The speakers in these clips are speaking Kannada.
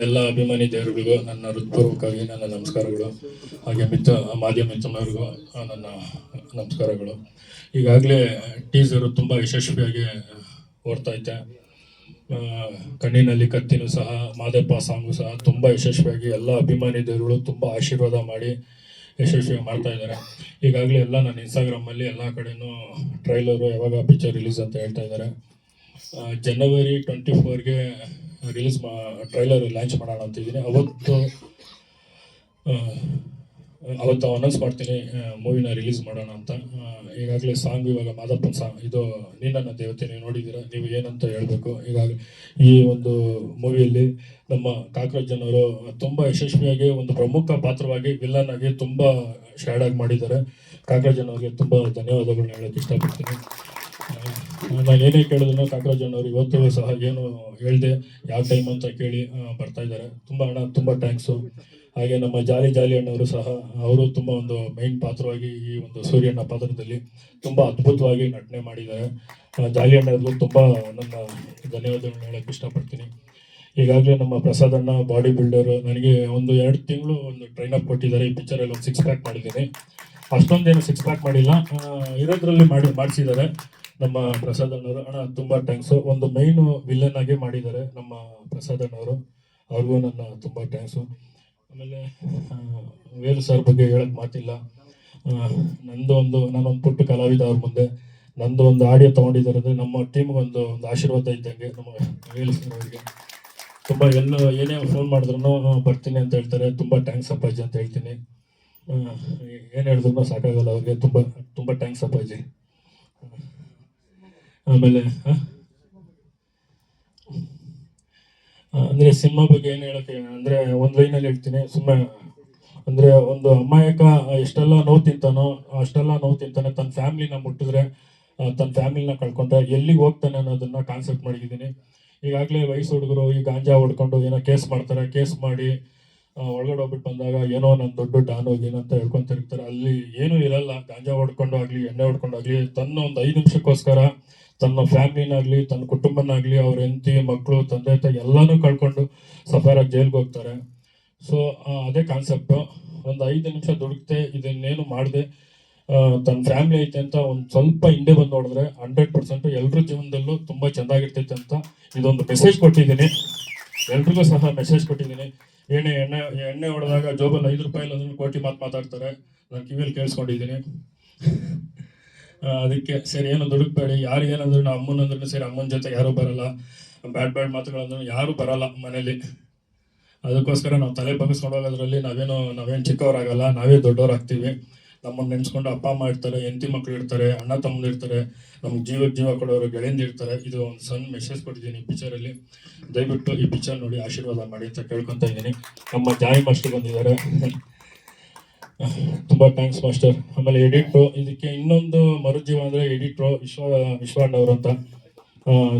ಎಲ್ಲ ಅಭಿಮಾನಿ ದೇವರುಗಳಿಗೂ ನನ್ನ ಹೃತ್ಪೂರ್ವಕವಾಗಿ ನನ್ನ ನಮಸ್ಕಾರಗಳು. ಹಾಗೆ ಮಾಧ್ಯಮ ಮಿತ್ರರಿಗೂ ನನ್ನ ನಮಸ್ಕಾರಗಳು. ಈಗಾಗಲೇ ಟೀಸರು ತುಂಬ ಯಶಸ್ವಿಯಾಗಿ ಓಡ್ತಾ ಐತೆ. ಕಣ್ಣಿನಲ್ಲಿ ಕತ್ತಿನೂ ಸಹ, ಮಾದಪ್ಪ ಸಾಂಗು ಸಹ ತುಂಬ ಯಶಸ್ವಿಯಾಗಿ ಎಲ್ಲ ಅಭಿಮಾನಿ ದೇವರುಗಳು ತುಂಬ ಆಶೀರ್ವಾದ ಮಾಡಿ ಯಶಸ್ವಿಯಾಗಿ ಮಾಡ್ತಾ ಇದ್ದಾರೆ. ಈಗಾಗಲೇ ಎಲ್ಲ ನನ್ನ ಇನ್ಸ್ಟಾಗ್ರಾಮಲ್ಲಿ ಎಲ್ಲ ಕಡೆಯೂ ಟ್ರೈಲರು ಯಾವಾಗ ಪಿಕ್ಚರ್ ರಿಲೀಸ್ ಅಂತ ಹೇಳ್ತಾ ಇದ್ದಾರೆ. ಜನವರಿ 24ಗೆ ರಿಲೀಸ್ ಟ್ರೈಲರ್ ಲಾಂಚ್ ಮಾಡೋಣ ಅಂತಿದ್ದೀನಿ. ಅವತ್ತು ಅನೌನ್ಸ್ ಮಾಡ್ತೀನಿ ಮೂವಿನ ರಿಲೀಸ್ ಮಾಡೋಣ ಅಂತ. ಈಗಾಗಲೇ ಸಾಂಗ್ ಇವಾಗ ಮಾದಪ್ಪನ ಸಾಂಗ್, ಇದು ನೀನನ್ನ ದೇವತೆ ನೀವು ನೋಡಿದ್ದೀರಾ, ನೀವು ಏನಂತ ಹೇಳಬೇಕು. ಈಗಾಗಲೇ ಈ ಒಂದು ಮೂವಿಯಲ್ಲಿ ನಮ್ಮ ಕಾಕ್ರೋಚನವರು ತುಂಬ ಯಶಸ್ವಿಯಾಗಿ ಒಂದು ಪ್ರಮುಖ ಪಾತ್ರವಾಗಿ ವಿಲ್ಲನ್ ಆಗಿ ತುಂಬ ಆಗಿ ಮಾಡಿದ್ದಾರೆ. ಕಾಕ್ರೋಚನವ್ರಿಗೆ ತುಂಬ ಧನ್ಯವಾದಗಳನ್ನ ಹೇಳೋಕ್ಕೆ ಇಷ್ಟಪಡ್ತೀನಿ. ನಾನು ಏನೇ ಕೇಳಿದ್ರು ಕಾಕ್ರೋಚನವರು ಇವತ್ತು ಸಹ ಏನು ಹೇಳಿದೆ ಯಾವ ಟೈಮ್ ಅಂತ ಕೇಳಿ ಬರ್ತಾ ಇದ್ದಾರೆ. ತುಂಬ ಅಣ್ಣ ತುಂಬ ಥ್ಯಾಂಕ್ಸು. ಹಾಗೆ ನಮ್ಮ ಜಾಲಿ ಅಣ್ಣವರು ಸಹ, ಅವರು ತುಂಬ ಒಂದು ಮೈನ್ ಪಾತ್ರವಾಗಿ ಈ ಒಂದು ಸೂರ್ಯನ ಪಾತ್ರದಲ್ಲಿ ತುಂಬ ಅದ್ಭುತವಾಗಿ ನಟನೆ ಮಾಡಿದ್ದಾರೆ. ಜಾಲಿ ಅಣ್ಣವ್ರಿಗೂ ತುಂಬ ನನ್ನ ಧನ್ಯವಾದಗಳನ್ನ ಹೇಳೋಕ್ಕೆ ಇಷ್ಟಪಡ್ತೀನಿ. ಈಗಾಗಲೇ ನಮ್ಮ ಪ್ರಸಾದ್ ಅಣ್ಣ ಬಾಡಿ ಬಿಲ್ಡರು ನನಗೆ ಒಂದು 2 ತಿಂಗಳು ಒಂದು ಟ್ರೈನ್ ಅಪ್ ಕೊಟ್ಟಿದ್ದಾರೆ. ಈ ಪಿಕ್ಚರಲ್ಲಿ ಒಂದು 6 ಪ್ಯಾಕ್ ಮಾಡಿದ್ದೀನಿ. ಅಷ್ಟೊಂದೇನು 6 ಪ್ಯಾಕ್ ಮಾಡಿಲ್ಲ, ಇರೋದ್ರಲ್ಲಿ ಮಾಡಿಸಿದ್ದಾರೆ ನಮ್ಮ ಪ್ರಸಾದ್ ಅಣ್ಣವರು. ಅಣ್ಣ ತುಂಬ ಥ್ಯಾಂಕ್ಸು. ಒಂದು ಮೈನು ವಿಲ್ಲನ್ ಆಗಿ ಮಾಡಿದ್ದಾರೆ ನಮ್ಮ ಪ್ರಸಾದ್ ಅಣ್ಣವರು, ಅವ್ರಿಗೂ ನನ್ನ ತುಂಬ ಥ್ಯಾಂಕ್ಸು. ಆಮೇಲೆ ವೇಲು ಸರ್ ಬಗ್ಗೆ ಹೇಳೋಕ್ಕೆ ಮಾತಿಲ್ಲ. ನಾನೊಂದು ಪುಟ್ಟ ಕಲಾವಿದ ಅವ್ರ ಮುಂದೆ ನಂದು ಒಂದು ಆಡಿಯೋ ತೊಗೊಂಡಿದ್ದಾರೆ ಅಂದರೆ ನಮ್ಮ ಟೀಮ್ಗೊಂದು ಆಶೀರ್ವಾದ ಇದ್ದಂಗೆ ನಮ್ಮ ವೇಲು ಸರ್ ಅವರಿಗೆ. ತುಂಬ ಏನೇ ಫೋನ್ ಮಾಡಿದ್ರು ಬರ್ತೀನಿ ಅಂತ ಹೇಳ್ತಾರೆ. ತುಂಬ ಥ್ಯಾಂಕ್ಸ್ ಅಪ್ಪಾಜಿ ಅಂತ ಹೇಳ್ತೀನಿ. ಏನು ಹೇಳಿದ್ರು ಸಾಕಾಗಲ್ಲ ಅವ್ರಿಗೆ. ತುಂಬ ತುಂಬ ಥ್ಯಾಂಕ್ಸ್ ಅಪ್ಪಾಜಿ. ಆಮೇಲೆ ಅಂದರೆ ಸಿನಿಮಾ ಬಗ್ಗೆ ಏನು ಹೇಳೋಕ್ಕೆ ಅಂದರೆ ಒಂದು ಲೈನಲ್ಲಿ ಹೇಳ್ತೀನಿ. ಸುಮ್ಮನೆ ಅಂದರೆ ಒಂದು ಅಮಾಯಕ ಎಷ್ಟೆಲ್ಲ ನೋವು ತಿಂತಾನೋ ಅಷ್ಟೆಲ್ಲ ನೋವು ತಿಂತಾನೆ. ತನ್ನ ಫ್ಯಾಮಿಲಿನ ಮುಟ್ಟಿದ್ರೆ, ತನ್ನ ಫ್ಯಾಮಿಲಿನ ಕಳ್ಕೊಂಡ್ರೆ ಎಲ್ಲಿಗೆ ಹೋಗ್ತಾನೆ ಅನ್ನೋದನ್ನ ಕಾನ್ಸೆಪ್ಟ್ ಮಾಡಿದ್ದೀನಿ. ಈಗಾಗಲೇ ವಯಸ್ಸು ಹುಡುಗರು ಈ ಗಾಂಜಾ ಹೊಡ್ಕೊಂಡು ಏನೋ ಕೇಸ್ ಮಾಡ್ತಾರೆ. ಕೇಸ್ ಮಾಡಿ ಒಳಗಡೆ ಹೋಗ್ಬಿಟ್ಟು ಬಂದಾಗ ಏನೋ ನನ್ನ ದೊಡ್ಡ ಡಾನ್ ಹೋಗಿನ ಅಂತ ಹೇಳ್ಕೊಂತಿರ್ತಾರೆ. ಅಲ್ಲಿ ಏನೂ ಇರಲ್ಲ. ಗಾಂಜಾ ಹೊಡ್ಕೊಂಡು ಆಗಲಿ, ಎಣ್ಣೆ ಹೊಡ್ಕೊಂಡು ಆಗಲಿ, ತನ್ನ ಒಂದು 5 ನಿಮಿಷಕ್ಕೋಸ್ಕರ ತನ್ನ ಫ್ಯಾಮಿಲಿನಾಗಲಿ, ತನ್ನ ಕುಟುಂಬನಾಗಲಿ, ಅವ್ರ ಹೆಂಡತಿ ಮಕ್ಕಳು ತಂದೆ ತಾಯಿ ಎಲ್ಲನೂ ಕಳ್ಕೊಂಡು ಸಫರಾಗಿ ಜೈಲ್ಗೆ ಹೋಗ್ತಾರೆ. ಸೊ ಅದೇ ಕಾನ್ಸೆಪ್ಟು. ಒಂದು 5 ನಿಮಿಷ ದುಡುಕ್ತೆ ಇದನ್ನೇನು ಮಾಡಿದೆ ತನ್ನ ಫ್ಯಾಮಿಲಿ ಐತೆ ಅಂತ ಒಂದು ಸ್ವಲ್ಪ ಹಿಂದೆ ಬಂದು ನೋಡಿದ್ರೆ 100% ಎಲ್ಲರ ಜೀವನದಲ್ಲೂ ತುಂಬ ಚೆಂದಾಗಿರ್ತೈತೆ ಅಂತ ಇದೊಂದು ಮೆಸೇಜ್ ಕೊಟ್ಟಿದ್ದೀನಿ. ಎಲ್ರಿಗೂ ಸಹ ಮೆಸೇಜ್ ಕೊಟ್ಟಿದ್ದೀನಿ. ಎಣ್ಣೆ ಹೊಡೆದಾಗ ಜೋಬಲ್ಲಿ 5 ರೂಪಾಯಿ ಇಲ್ಲಂದ್ರೆ ಕೋಟಿ ಮಾತಾಡ್ತಾರೆ. ನಾನು ಕಿವಿಯಲ್ಲಿ ಕೇಳಿಸ್ಕೊಂಡಿದ್ದೀನಿ. ಅದಕ್ಕೆ ಸರಿ ಏನು ದುಡುಕ್ಬೇಡಿ. ಯಾರು ಏನಂದ್ರು ನಾವು ಅಮ್ಮನಂದ್ರೂ ಸರಿ, ಅಮ್ಮನ ಜೊತೆ ಯಾರೂ ಬರಲ್ಲ. ಬ್ಯಾಡ್ ಮಾತುಗಳಂದ್ರೂ ಯಾರೂ ಬರಲ್ಲ ಮನೇಲಿ. ಅದಕ್ಕೋಸ್ಕರ ನಾವು ತಲೆ ಬಗ್ಗಿಸ್ಕೊಂಡು ಹೋಗೋದ್ರಲ್ಲಿ ನಾವೇನು ಚಿಕ್ಕವರಾಗಲ್ಲ, ನಾವೇ ದೊಡ್ಡವರಾಗ್ತೀವಿ. ನಮ್ಮನ್ನು ನೆನೆಸ್ಕೊಂಡು ಅಪ್ಪ ಅಮ್ಮ ಇರ್ತಾರೆ, ಹೆಂಡತಿ ಮಕ್ಕಳು ಇರ್ತಾರೆ, ಅಣ್ಣ ತಮ್ಮಂದು ಇರ್ತಾರೆ, ನಮ್ಗೆ ಜೀವ ಕೊಡೋರು ಗೆಳೆಯಂದು ಇರ್ತಾರೆ. ಇದು ಒಂದು ಸಣ್ಣ ಮೆಸೇಜ್ ಕೊಟ್ಟಿದ್ದೀನಿ ಈ ಪಿಕ್ಚರಲ್ಲಿ. ದಯವಿಟ್ಟು ಈ ಪಿಕ್ಚರ್ ನೋಡಿ ಆಶೀರ್ವಾದ ಮಾಡಿ ಅಂತ ಕೇಳ್ಕೊತಾ ಇದ್ದೀನಿ. ನಮ್ಮ ಜಾಯಿ ಮಾಸ್ಟರ್ ಬಂದಿದ್ದಾರೆ, ತುಂಬ ಥ್ಯಾಂಕ್ಸ್ ಮಾಸ್ಟರ್. ಆಮೇಲೆ ಎಡಿಟ್ರು, ಇದಕ್ಕೆ ಇನ್ನೊಂದು ಮರುಜೀವ ಅಂದರೆ ಎಡಿಟ್ರು ವಿಶ್ವಣ್ಣವರು ಅಂತ.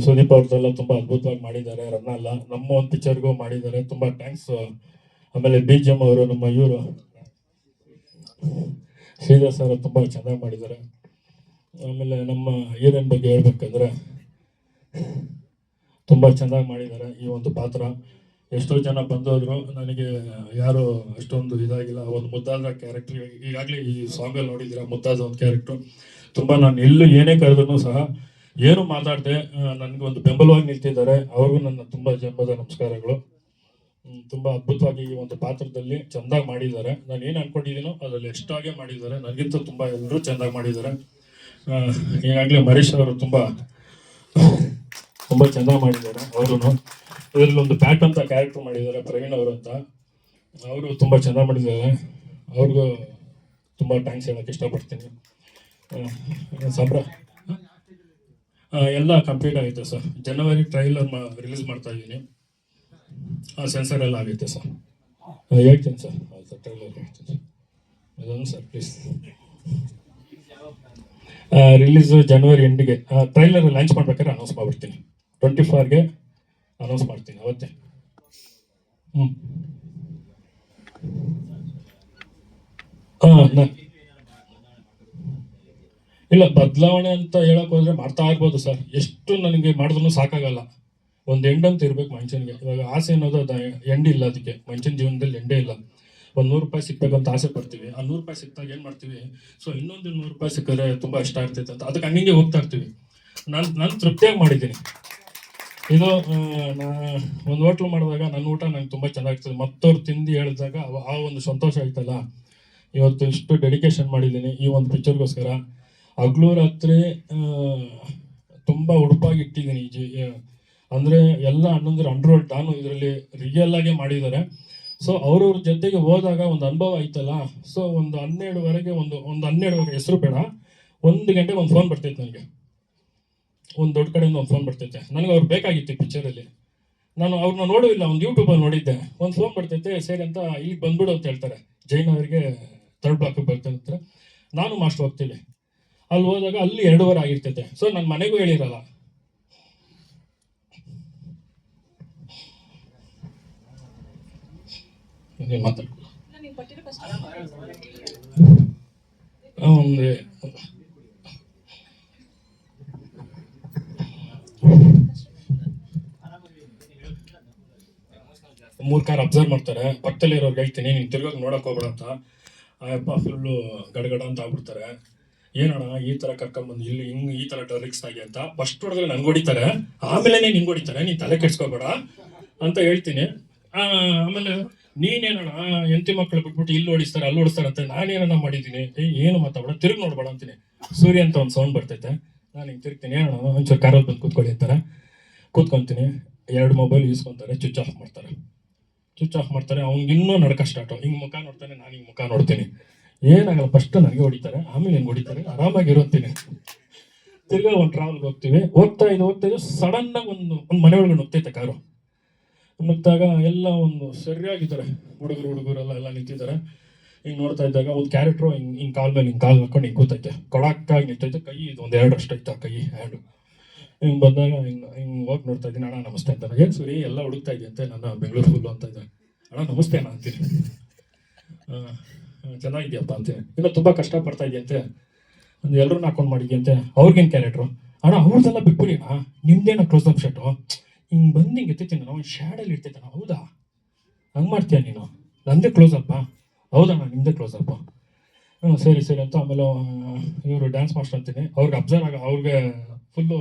ಸುದೀಪ್ ಅವ್ರದ್ದೆಲ್ಲ ತುಂಬ ಅದ್ಭುತವಾಗಿ ಮಾಡಿದ್ದಾರೆ. ರನ್ನಲ್ಲ ನಮ್ಮ ಒಂದು ಪಿಕ್ಚರ್ಗೂ ಮಾಡಿದ್ದಾರೆ, ತುಂಬ ಥ್ಯಾಂಕ್ಸ್. ಆಮೇಲೆ BGM ಅವರು ನಮ್ಮ ಇವರು ಶ್ರೀಧರ್ ಸರ್ ತುಂಬ ಚೆನ್ನಾಗಿ ಮಾಡಿದ್ದಾರೆ. ಆಮೇಲೆ ನಮ್ಮ ಹೀರೋಯಿನ್ ಬಗ್ಗೆ ಹೇಳ್ಬೇಕಂದ್ರೆ ತುಂಬ ಚೆನ್ನಾಗಿ ಮಾಡಿದ್ದಾರೆ ಈ ಒಂದು ಪಾತ್ರ. ಎಷ್ಟೋ ಜನ ಬಂದೋದ್ರು, ನನಗೆ ಯಾರು ಅಷ್ಟೊಂದು ಇದಾಗಿಲ್ಲ. ಒಂದು ಮುದ್ದಾದ ಕ್ಯಾರೆಕ್ಟರ್, ಈಗಾಗಲೇ ಈ ಸಾಂಗಲ್ಲಿ ನೋಡಿದ್ದೀರಾ, ಮುದ್ದಾದ ಒಂದು ಕ್ಯಾರೆಕ್ಟ್ರು. ತುಂಬ ನಾನು ಏನೇ ಕರೆದ್ರೂ ಸಹ ಏನು ಮಾತಾಡದೆ ನನಗೊಂದು ಬೆಂಬಲವಾಗಿ ನಿಲ್ತಿದ್ದಾರೆ. ಅವ್ರಿಗೂ ನನ್ನ ತುಂಬ ಜನ್ಮದ ನಮಸ್ಕಾರಗಳು. ತುಂಬ ಅದ್ಭುತವಾಗಿ ಈ ಒಂದು ಪಾತ್ರದಲ್ಲಿ ಚೆಂದಾಗಿ ಮಾಡಿದ್ದಾರೆ. ನಾನು ಏನು ಅನ್ಕೊಂಡಿದ್ದೀನೋ ಅದರಲ್ಲಿ ಎಷ್ಟಾಗೆ ಮಾಡಿದ್ದಾರೆ. ನನಗಿಂತ ತುಂಬ ಎಲ್ಲರೂ ಚೆಂದಾಗಿ ಮಾಡಿದ್ದಾರೆ. ಈಗಾಗಲೇ ಮರೀಶ್ ಅವರು ತುಂಬ ಚೆಂದಾಗಿ ಮಾಡಿದ್ದಾರೆ. ಅವರು ಇದರಲ್ಲಿ ಒಂದು ಪ್ಯಾಟ್ ಅಂತ ಕ್ಯಾರೆಕ್ಟರ್ ಮಾಡಿದ್ದಾರೆ, ಪ್ರವೀಣ್ ಅವರು ಅಂತ. ಅವರು ತುಂಬ ಚೆನ್ನಾಗಿ ಮಾಡಿದ್ದಾರೆ. ಅವ್ರಿಗೂ ತುಂಬ ಥ್ಯಾಂಕ್ಸ್ ಹೇಳೋಕ್ಕೆ ಇಷ್ಟಪಡ್ತೀನಿ. ಎಲ್ಲ ಕಂಪ್ಲೀಟ್ ಆಗಿದೆ ಸರ್. ಜನವರಿ ಟ್ರೈಲರ್ ರಿಲೀಸ್ ಮಾಡ್ತಾ ಇದ್ದೀನಿ. ಸೆನ್ಸರ್ ಎಲ್ಲ ಆಗೈತೆ ಸರ್. ಹೇಳ್ತೀನಿ ಸರ್. ಸರ್ ಟ್ರೈಲರ್ ಹೇಳ್ತೀನಿ ಸರ್. ಅದೊಂದು ಸರ್ ಪ್ಲೀಸ್. ರಿಲೀಸು ಜನವರಿ ಎಂಡಿಗೆ. ಟ್ರೈಲರ್ ಲಾಂಚ್ ಮಾಡ್ಬೇಕಾದ್ರೆ ಅನೌನ್ಸ್ ಮಾಡಿಬಿಡ್ತೀನಿ. 24ಗೆ ಅನೌನ್ಸ್ ಮಾಡ್ತೀನಿ ಅವತ್ತೇ. ಇಲ್ಲ, ಬದಲಾವಣೆ ಅಂತ ಹೇಳಕ್ ಹೋದ್ರೆ ಮಾಡ್ತಾ ಇರ್ಬೋದು ಸರ್. ಎಷ್ಟು ನನಗೆ ಮಾಡಿದ್ರು ಸಾಕಾಗಲ್ಲ. ಒಂದು ಎಂಡ್ ಅಂತ ಇರ್ಬೇಕು ಮನುಷ್ಯನಿಗೆ. ಇವಾಗ ಆಸೆ ಅನ್ನೋದು ಅದು ಎಂಡ್ ಇಲ್ಲ, ಅದಕ್ಕೆ ಮನುಷ್ಯನ ಜೀವನದಲ್ಲಿ ಎಂಡೇ ಇಲ್ಲ. ಒಂದು 100 ರೂಪಾಯಿ ಸಿಕ್ಬೇಕಂತ ಆಸೆ ಪಡ್ತೀವಿ, ಆ 100 ರೂಪಾಯಿ ಸಿಕ್ತಾಗ ಏನು ಮಾಡ್ತೀವಿ, ಸೊ ಇನ್ನೊಂದು 100 ರೂಪಾಯಿ ಸಿಕ್ಕಿದ್ರೆ ತುಂಬ ಇಷ್ಟ ಆಗ್ತೈತೆ ಅಂತ ಅದಕ್ಕೆ ಹಂಗೆ ಹೋಗ್ತಾ ಇರ್ತೀವಿ. ನಾನು ತೃಪ್ತಿಯಾಗಿ ಮಾಡಿದ್ದೀನಿ ಇದು. ನಾ ಒಂದು ಹೋಟ್ಲು ಮಾಡಿದಾಗ ನನ್ನ ಊಟ ನಂಗೆ ತುಂಬ ಚೆನ್ನಾಗಿರ್ತದೆ, ಮತ್ತವ್ರು ತಿಂದು ಹೇಳಿದಾಗ ಆ ಒಂದು ಸಂತೋಷ ಆಯ್ತಲ್ಲ. ಇವತ್ತು ಇಷ್ಟು ಡೆಡಿಕೇಶನ್ ಮಾಡಿದ್ದೀನಿ ಈ ಒಂದು ಪಿಕ್ಚರ್ಗೋಸ್ಕರ. ಹಗ್ಲು ರಾತ್ರಿ ತುಂಬ ಉಡುಪಾಗಿ ಇಟ್ಟಿದ್ದೀನಿ. ಅಂದರೆ ಎಲ್ಲ ಅಣ್ಣಂದ್ರೆ ಅಂಡ್ರೋಲ್ಡ್ ನಾನು ಇದರಲ್ಲಿ ರಿಯಲ್ ಆಗಿ ಮಾಡಿದ್ದಾರೆ. ಸೊ ಅವ್ರವ್ರ ಜೊತೆಗೆ ಹೋದಾಗ ಒಂದು ಅನುಭವ ಆಯ್ತಲ್ಲ. ಸೊ ಒಂದು 12ವರೆಗೆ ಒಂದು 12ವರೆಗೆ ಹೆಸರು ಬೇಡ, 1 ಗಂಟೆಗೆ ಒಂದು ಫೋನ್ ಬರ್ತೈತೆ ನನಗೆ, ಒಂದು ದೊಡ್ಡ ಕಡೆಯಿಂದ ಒಂದು ಫೋನ್ ಬರ್ತೈತೆ. ನನಗೆ ಅವ್ರು ಬೇಕಾಗಿತ್ತು ಈ ಪಿಕ್ಚರಲ್ಲಿ. ನಾನು ಅವ್ರನ್ನ ನೋಡಿಲ್ಲ, ಒಂದು ಯೂಟ್ಯೂಬಲ್ಲಿ ನೋಡಿದ್ದೆ. ಒಂದು ಫೋನ್ ಬರ್ತೈತೆ, ಸರಿ ಅಂತ ಇಲ್ಲಿ ಬಂದ್ಬಿಡು ಅಂತ ಹೇಳ್ತಾರೆ. ಜೈನ್ ಅವರಿಗೆ 3rd ಬ್ಲಾಕಿಗೆ ಬರ್ತೇನೆ ಅಂತ. ನಾನು ಮಾಸ್ಟರ್ ಹೋಗ್ತೀವಿ. ಅಲ್ಲಿ ಹೋದಾಗ ಅಲ್ಲಿ 2 ಆಗಿರ್ತೈತೆ. ಸೊ ನನ್ನ ಮನೆಗೂ ಹೇಳಿರಲ್ಲ. ಒಂದು 3 ಕಾರ್ ಅಬ್ಸರ್ವ್ ಮಾಡ್ತಾರೆ. ಪಕ್ಕದಲ್ಲಿ ಇರೋರ್ಗೆ ಹೇಳ್ತೀನಿ, ನೀನು ತಿರ್ಗೋಗಿ ನೋಡಕ್ ಹೋಗ್ಬೇಡ ಅಂತ. ಅಪ್ಪ ಫುಲ್ಲು ಗಡಗಡ ಅಂತ ಆಗ್ಬಿಡ್ತಾರೆ. ಏನಣ್ಣ ಈ ಥರ ಕರ್ಕೊಂಡ್ಬಂದು ಇಲ್ಲಿ ಹಿಂಗೆ ಈ ಥರ ರಿಕ್ಸ್ ಆಗಿ ಅಂತ ಫಸ್ಟ್ ಹೊಡೆದ್ರೆ ನಂಗೆ ಹೊಡಿತಾರೆ, ಆಮೇಲೆ ನಿಂಗೆ ಹೊಡಿತಾರೆ, ನೀನು ತಲೆ ಕೆಡ್ಸ್ಕೋಬೇಡ ಅಂತ ಹೇಳ್ತೀನಿ. ಆಮೇಲೆ ನೀನೇನಣ್ಣ ಹೆಂಡತಿ ಮಕ್ಕಳು ಬಿಟ್ಬಿಟ್ಟು ಇಲ್ಲಿ ಓಡಿಸ್ತಾರೆ ಅಲ್ಲಿ ಓಡಿಸ್ತಾರೆ ಅಂತ ನಾನೇನಣ್ಣ ಮಾಡಿದ್ದೀನಿ, ಏನು ಮಾತಾಡ ತಿರುಗಿ ನೋಡ್ಬೇಡ ಅಂತೀನಿ. ಸೂರ್ಯ ಅಂತ ಒಂದು ಸೌಂಡ್ ಬರ್ತೈತೆ, ನಾನು ಹಿಂಗೆ ತಿರುಗ್ತೀನಿ, ಏನಣ್ಣ ಒಂಚೂರು ಕಾರಲ್ಲಿ ಬಂದು ಕೂತ್ಕೊಳ್ಳಿ ಅಂತಾರೆ. ಕೂತ್ಕೊತೀನಿ. 2 ಮೊಬೈಲ್ ಯೂಸ್ಕೊತಾರೆ, ಸ್ವಿಚ್ ಆಫ್ ಮಾಡ್ತಾರೆ. ಅವ್ನಿಗೆ ಇನ್ನೂ ನಡ್ಕ ಸ್ಟಾರ್ಟು. ಹಿಂಗೆ ಮುಖ ನೋಡ್ತಾನೆ, ನಾನು ಹಿಂಗೆ ಮುಖ ನೋಡ್ತೀನಿ. ಏನಾಗಲ್ಲ, ಫಸ್ಟ್ ನನಗೆ ಹೊಡಿತಾರೆ, ಆಮೇಲೆ ಹೆಂಗೆ ಹೊಡಿತಾರೆ, ಆರಾಮಾಗಿರೋತೀನಿ. ತಿರ್ಗಾ ಒಂದು ಟ್ರಾವೆಲ್ಗೆ ಹೋಗ್ತೀವಿ. ಹೋಗ್ತಾ ಇದ್ದು ಸಡನ್ನಾಗಿ ಒಂದು ಮನೆ ಒಳಗೆ ನುಗ್ತೈತೆ ಕಾರು. ನುಗ್ದಾಗ ಎಲ್ಲ ಒಂದು ಸರಿಯಾಗಿದ್ದಾರೆ, ಹುಡುಗರೆಲ್ಲ ಎಲ್ಲ ನಿಂತಿದ್ದಾರೆ. ಹಿಂಗೆ ನೋಡ್ತಾ ಇದ್ದಾಗ ಒಂದು ಕ್ಯಾರೆಕ್ಟ್ರು ಹಿಂಗೆ ಕಾಲ್ ಮೇಲೆ ಹಿಂಗೆ ಕಾಲು ಹಾಕೊಂಡು ಹಿಂಗೆ ಕೂತೈತೆ, ಕೊಡಕ್ಕಾಗಿ ನಿಂತೈತೆ. ಕೈ ಇದು ಒಂದು 2 ಅಷ್ಟು ಐತೆ, ಕೈ ಹ್ಯಾಂಡು. ಹಿಂಗೆ ಬಂದಾಗ ಹಿಂಗೆ ಹೋಗಿ ನೋಡ್ತಾ ಇದ್ದೀನಿ. ಅಣ್ಣ ನಮಸ್ತೆ ಅಂತ. ಏನು ಸರಿ ಎಲ್ಲ ಹುಡುಕ್ತಾ ಇದೆಯಂತೆ, ನನ್ನ ಬೆಂಗಳೂರು ಫುಲ್ಲು ಅಂತ ಇದ್ದೆ. ಅಣ್ಣ ನಮಸ್ತೆ ಅಣ್ಣ ಅಂತೀನಿ. ಚೆನ್ನಾಗಿದೆಯಪ್ಪ ಅಂತೀನಿ. ಇನ್ನೂ ತುಂಬ ಕಷ್ಟಪಡ್ತಾ ಇದೆಯಂತೆ, ಒಂದು ಎಲ್ಲರನ್ನ ಹಾಕೊಂಡು ಮಾಡಿದ್ಯಂತೆ. ಅವ್ರಿಗೇನು ಕ್ಯಾರೆಕ್ಟ್ರು ಅಣ್ಣ, ಅವ್ರದ್ದೆಲ್ಲ ಬಿಟ್ಬಿಡಿ ಅಣ್ಣ, ನಿಮ್ದೇನೋ ಕ್ಲೋಸ್ ಅಪ್ ಶರ್ಟು ಹಿಂಗೆ ಬಂದು ಹಿಂಗೆ ಎತ್ತೈತೀನಿ ನಾವು, ಶ್ಯಾಡಲ್ಲಿ ಇರ್ತೈತಣ್ಣ. ಹೌದಾ, ಹಂಗೆ ಮಾಡ್ತೀಯ ನೀನು? ನಂದೇ ಕ್ಲೋಸ್ ಅಪ್ಪ. ಹೌದಣ್ಣ ನಿಮ್ಮದೇ ಕ್ಲೋಸ್ ಅಪ್ಪ. ಸರಿ ಅಂತ. ಆಮೇಲೆ ಇವರು ಡ್ಯಾನ್ಸ್ ಮಾಸ್ಟರ್ ಅಂತೀನಿ, ಅವ್ರಿಗೆ ಅಬ್ಸರ್ವ್ ಅವ್ರಿಗೆ ಫುಲ್ಲು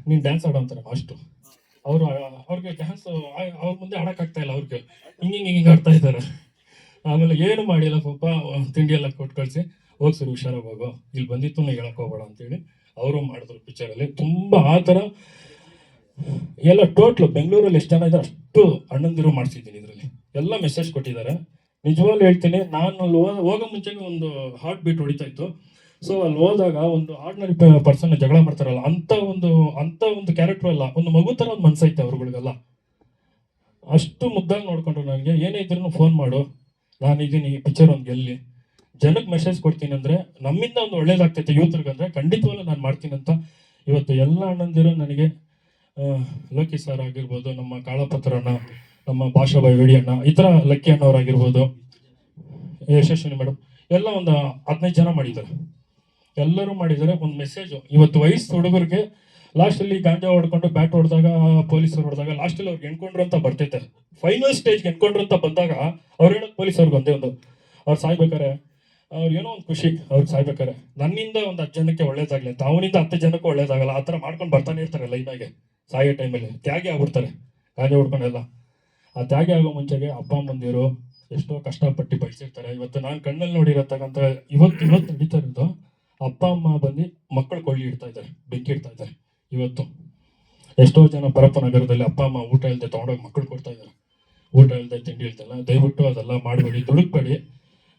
ನೀನು ಡ್ಯಾನ್ಸ್ ಆಡೋ ಅಂತಾರೆ ಮಾಸ್ಟ್ರು. ಅವ್ರಿಗೆ ಡ್ಯಾನ್ಸ್ ಅವ್ರ ಮುಂದೆ ಆಡೋಕ್ಕಾಗ್ತಾ ಇಲ್ಲ, ಅವ್ರಿಗೆ ಹಿಂಗೆ ಆಡ್ತಾ ಇದ್ದಾರೆ. ಆಮೇಲೆ ಏನು ಮಾಡಿಲ್ಲ, ಪಾಪ ತಿಂಡಿ ಎಲ್ಲ ಕೊಟ್ಟು ಕಳಿಸಿ, ಹೋಗಿ ಸರಿ ಹುಷಾರಾಗಿ ಹೋಗೋ, ಇಲ್ಲಿ ಬಂದಿತ್ತು ಹೇಳಕ್ಕೆ ಹೋಗ್ಬೇಡ ಅಂತೇಳಿ ಅವರು ಮಾಡಿದ್ರು ಪಿಕ್ಚರಲ್ಲಿ. ತುಂಬ ಆ ಥರ ಎಲ್ಲ ಟೋಟ್ಲು ಬೆಂಗಳೂರಲ್ಲಿ ಎಷ್ಟು ಜನ ಇದ್ದಾರೆ ಅಷ್ಟು ಅಣ್ಣಂದಿರು ಮಾಡಿಸಿದ್ದೀನಿ. ಇದರಲ್ಲಿ ಎಲ್ಲ ಮೆಸೇಜ್ ಕೊಟ್ಟಿದ್ದಾರೆ. ನಿಜವಾಗ್ಲೂ ಹೇಳ್ತೀನಿ, ನಾನು ಅಲ್ಲಿ ಹೋಗೋ ಮುಂಚೆಗೆ ಒಂದು ಹಾರ್ಟ್ ಬೀಟ್ ಹೊಡಿತಾ ಇತ್ತು. ಸೊ ಅಲ್ಲಿ ಹೋದಾಗ ಒಂದು ಆರ್ಡಿನರಿ ಪರ್ಸನ್ ಜಗಳ ಮಾಡ್ತಾರಲ್ಲ, ಅಂಥ ಒಂದು ಕ್ಯಾರೆಕ್ಟರ್ ಅಲ್ಲ, ಒಂದು ಮಗು ಥರ ಒಂದು ಮನ್ಸೈತೆ ಅವ್ರುಗಳಿಗೆಲ್ಲ. ಅಷ್ಟು ಮುದ್ದಾಗಿ ನೋಡ್ಕೊಂಡ್ರು. ನನಗೆ ಏನೇ ಇದ್ರೂ ಫೋನ್ ಮಾಡು, ನಾನಿದ್ದೀನಿ, ಈ ಪಿಕ್ಚರ್ ಒಂದು ಗೆಲ್ಲಿ, ಜನಕ್ಕೆ ಮೆಸೇಜ್ ಕೊಡ್ತೀನಿ ಅಂದರೆ ನಮ್ಮಿಂದ ಒಂದು ಒಳ್ಳೇದಾಗ್ತೈತೆ ಯೂತ್ರಿಗೆ ಅಂದರೆ ಖಂಡಿತವಾಗ್ಲೂ ನಾನು ಮಾಡ್ತೀನಿ ಅಂತ. ಇವತ್ತು ಎಲ್ಲ ಅಣ್ಣಂದಿರು ನನಗೆ, ಲೋಕಿ ಸರ್ ಆಗಿರ್ಬೋದು, ನಮ್ಮ ಕಾಳಪತ್ರಣ್ಣ, ನಮ್ಮ ಭಾಷಾಬಾಯಿ ವೇಡಿ ಅಣ್ಣ, ಈ ಥರ ಲಕ್ಕಿ ಅಣ್ಣವರಾಗಿರ್ಬೋದು, ಯಶಸ್ವಿನಿ ಮೇಡಮ್, ಎಲ್ಲ ಒಂದು 15 ಜನ ಮಾಡಿದ್ದಾರೆ. ಎಲ್ಲರೂ ಮಾಡಿದ್ದಾರೆ. ಒಂದು ಮೆಸೇಜು ಇವತ್ತು ವಯಸ್ಸು ಹುಡುಗರಿಗೆ ಲಾಸ್ಟಲ್ಲಿ ಗಾಂಜಾ ಹೊಡ್ಕೊಂಡು ಬ್ಯಾಟ್ ಹೊಡೆದಾಗ, ಪೊಲೀಸರು ಹೊಡೆದಾಗ ಲಾಸ್ಟಲ್ಲಿ ಅವ್ರಿಗೆ ಎಣ್ಕೊಂಡ್ರು ಅಂತ ಬರ್ತೈತೆ. ಫೈನಲ್ ಸ್ಟೇಜ್ಗೆ ಎಣ್ಕೊಂಡ್ರು ಅಂತ ಬಂದಾಗ ಅವ್ರು ಹೇಳೋದು ಪೊಲೀಸವ್ರಿಗೆ ಒಂದೇ ಒಂದು, ಅವ್ರು ಸಾಯ್ಬೇಕಾರೆ ಅವ್ರು ಏನೋ ಒಂದು ಖುಷಿ, ಅವ್ರಿಗೆ ಸಾಯ್ಬೇಕಾರೆ ನನ್ನಿಂದ ಒಂದು 10 ಜನಕ್ಕೆ ಒಳ್ಳೇದಾಗಲಿ ಅಂತ, ಅವನಿಂದ 10 ಜನಕ್ಕೂ ಒಳ್ಳೇದಾಗಲ್ಲ, ಆ ಥರ ಮಾಡ್ಕೊಂಡು ಬರ್ತಾನೆ ಇರ್ತಾರೆ ಲೈನಾಗೆ. ಸಾಯೋ ಟೈಮಲ್ಲಿ ತ್ಯಾಗಿ ಆಗ್ಬಿಡ್ತಾರೆ ಗಾಂಜಾ ಹೊಡ್ಕೊಂಡೆಲ್ಲ. ಆ ತ್ಯಾಗಿ ಆಗೋ ಮುಂಚೆಗೆ ಅಪ್ಪ ಅಮ್ಮಂದಿರು ಎಷ್ಟೋ ಕಷ್ಟಪಟ್ಟು ಬೆಳೆಸಿರ್ತಾರೆ. ಇವತ್ತು ನಾನು ಕಣ್ಣಲ್ಲಿ ನೋಡಿರತಕ್ಕಂಥ ಇವತ್ತು ನಡೀತಾ ಇರೋದು, ಅಪ್ಪ ಅಮ್ಮ ಬಂದು ಮಕ್ಕಳು ಕೊಳ್ಳಿ ಇಡ್ತಾ ಇದ್ದಾರೆ, ಬೆಂಕಿ ಇಡ್ತಾ ಇದ್ದಾರೆ. ಇವತ್ತು ಎಷ್ಟೋ ಜನ ಪರಪ್ಪ ನಗರದಲ್ಲಿ ಅಪ್ಪ ಅಮ್ಮ ಊಟ ಇಲ್ಲದೆ ತೊಗೊಂಡೋಗಿ ಮಕ್ಕಳು ಕೊಡ್ತಾ ಇದ್ದಾರೆ. ಊಟ ಇಲ್ಲದೆ ತಿಂಡಿ ಇಲ್ದಲ್ಲ. ದಯವಿಟ್ಟು ಅದೆಲ್ಲ ಮಾಡಬೇಡಿ, ದುಡುಕ್ಬೇಡಿ.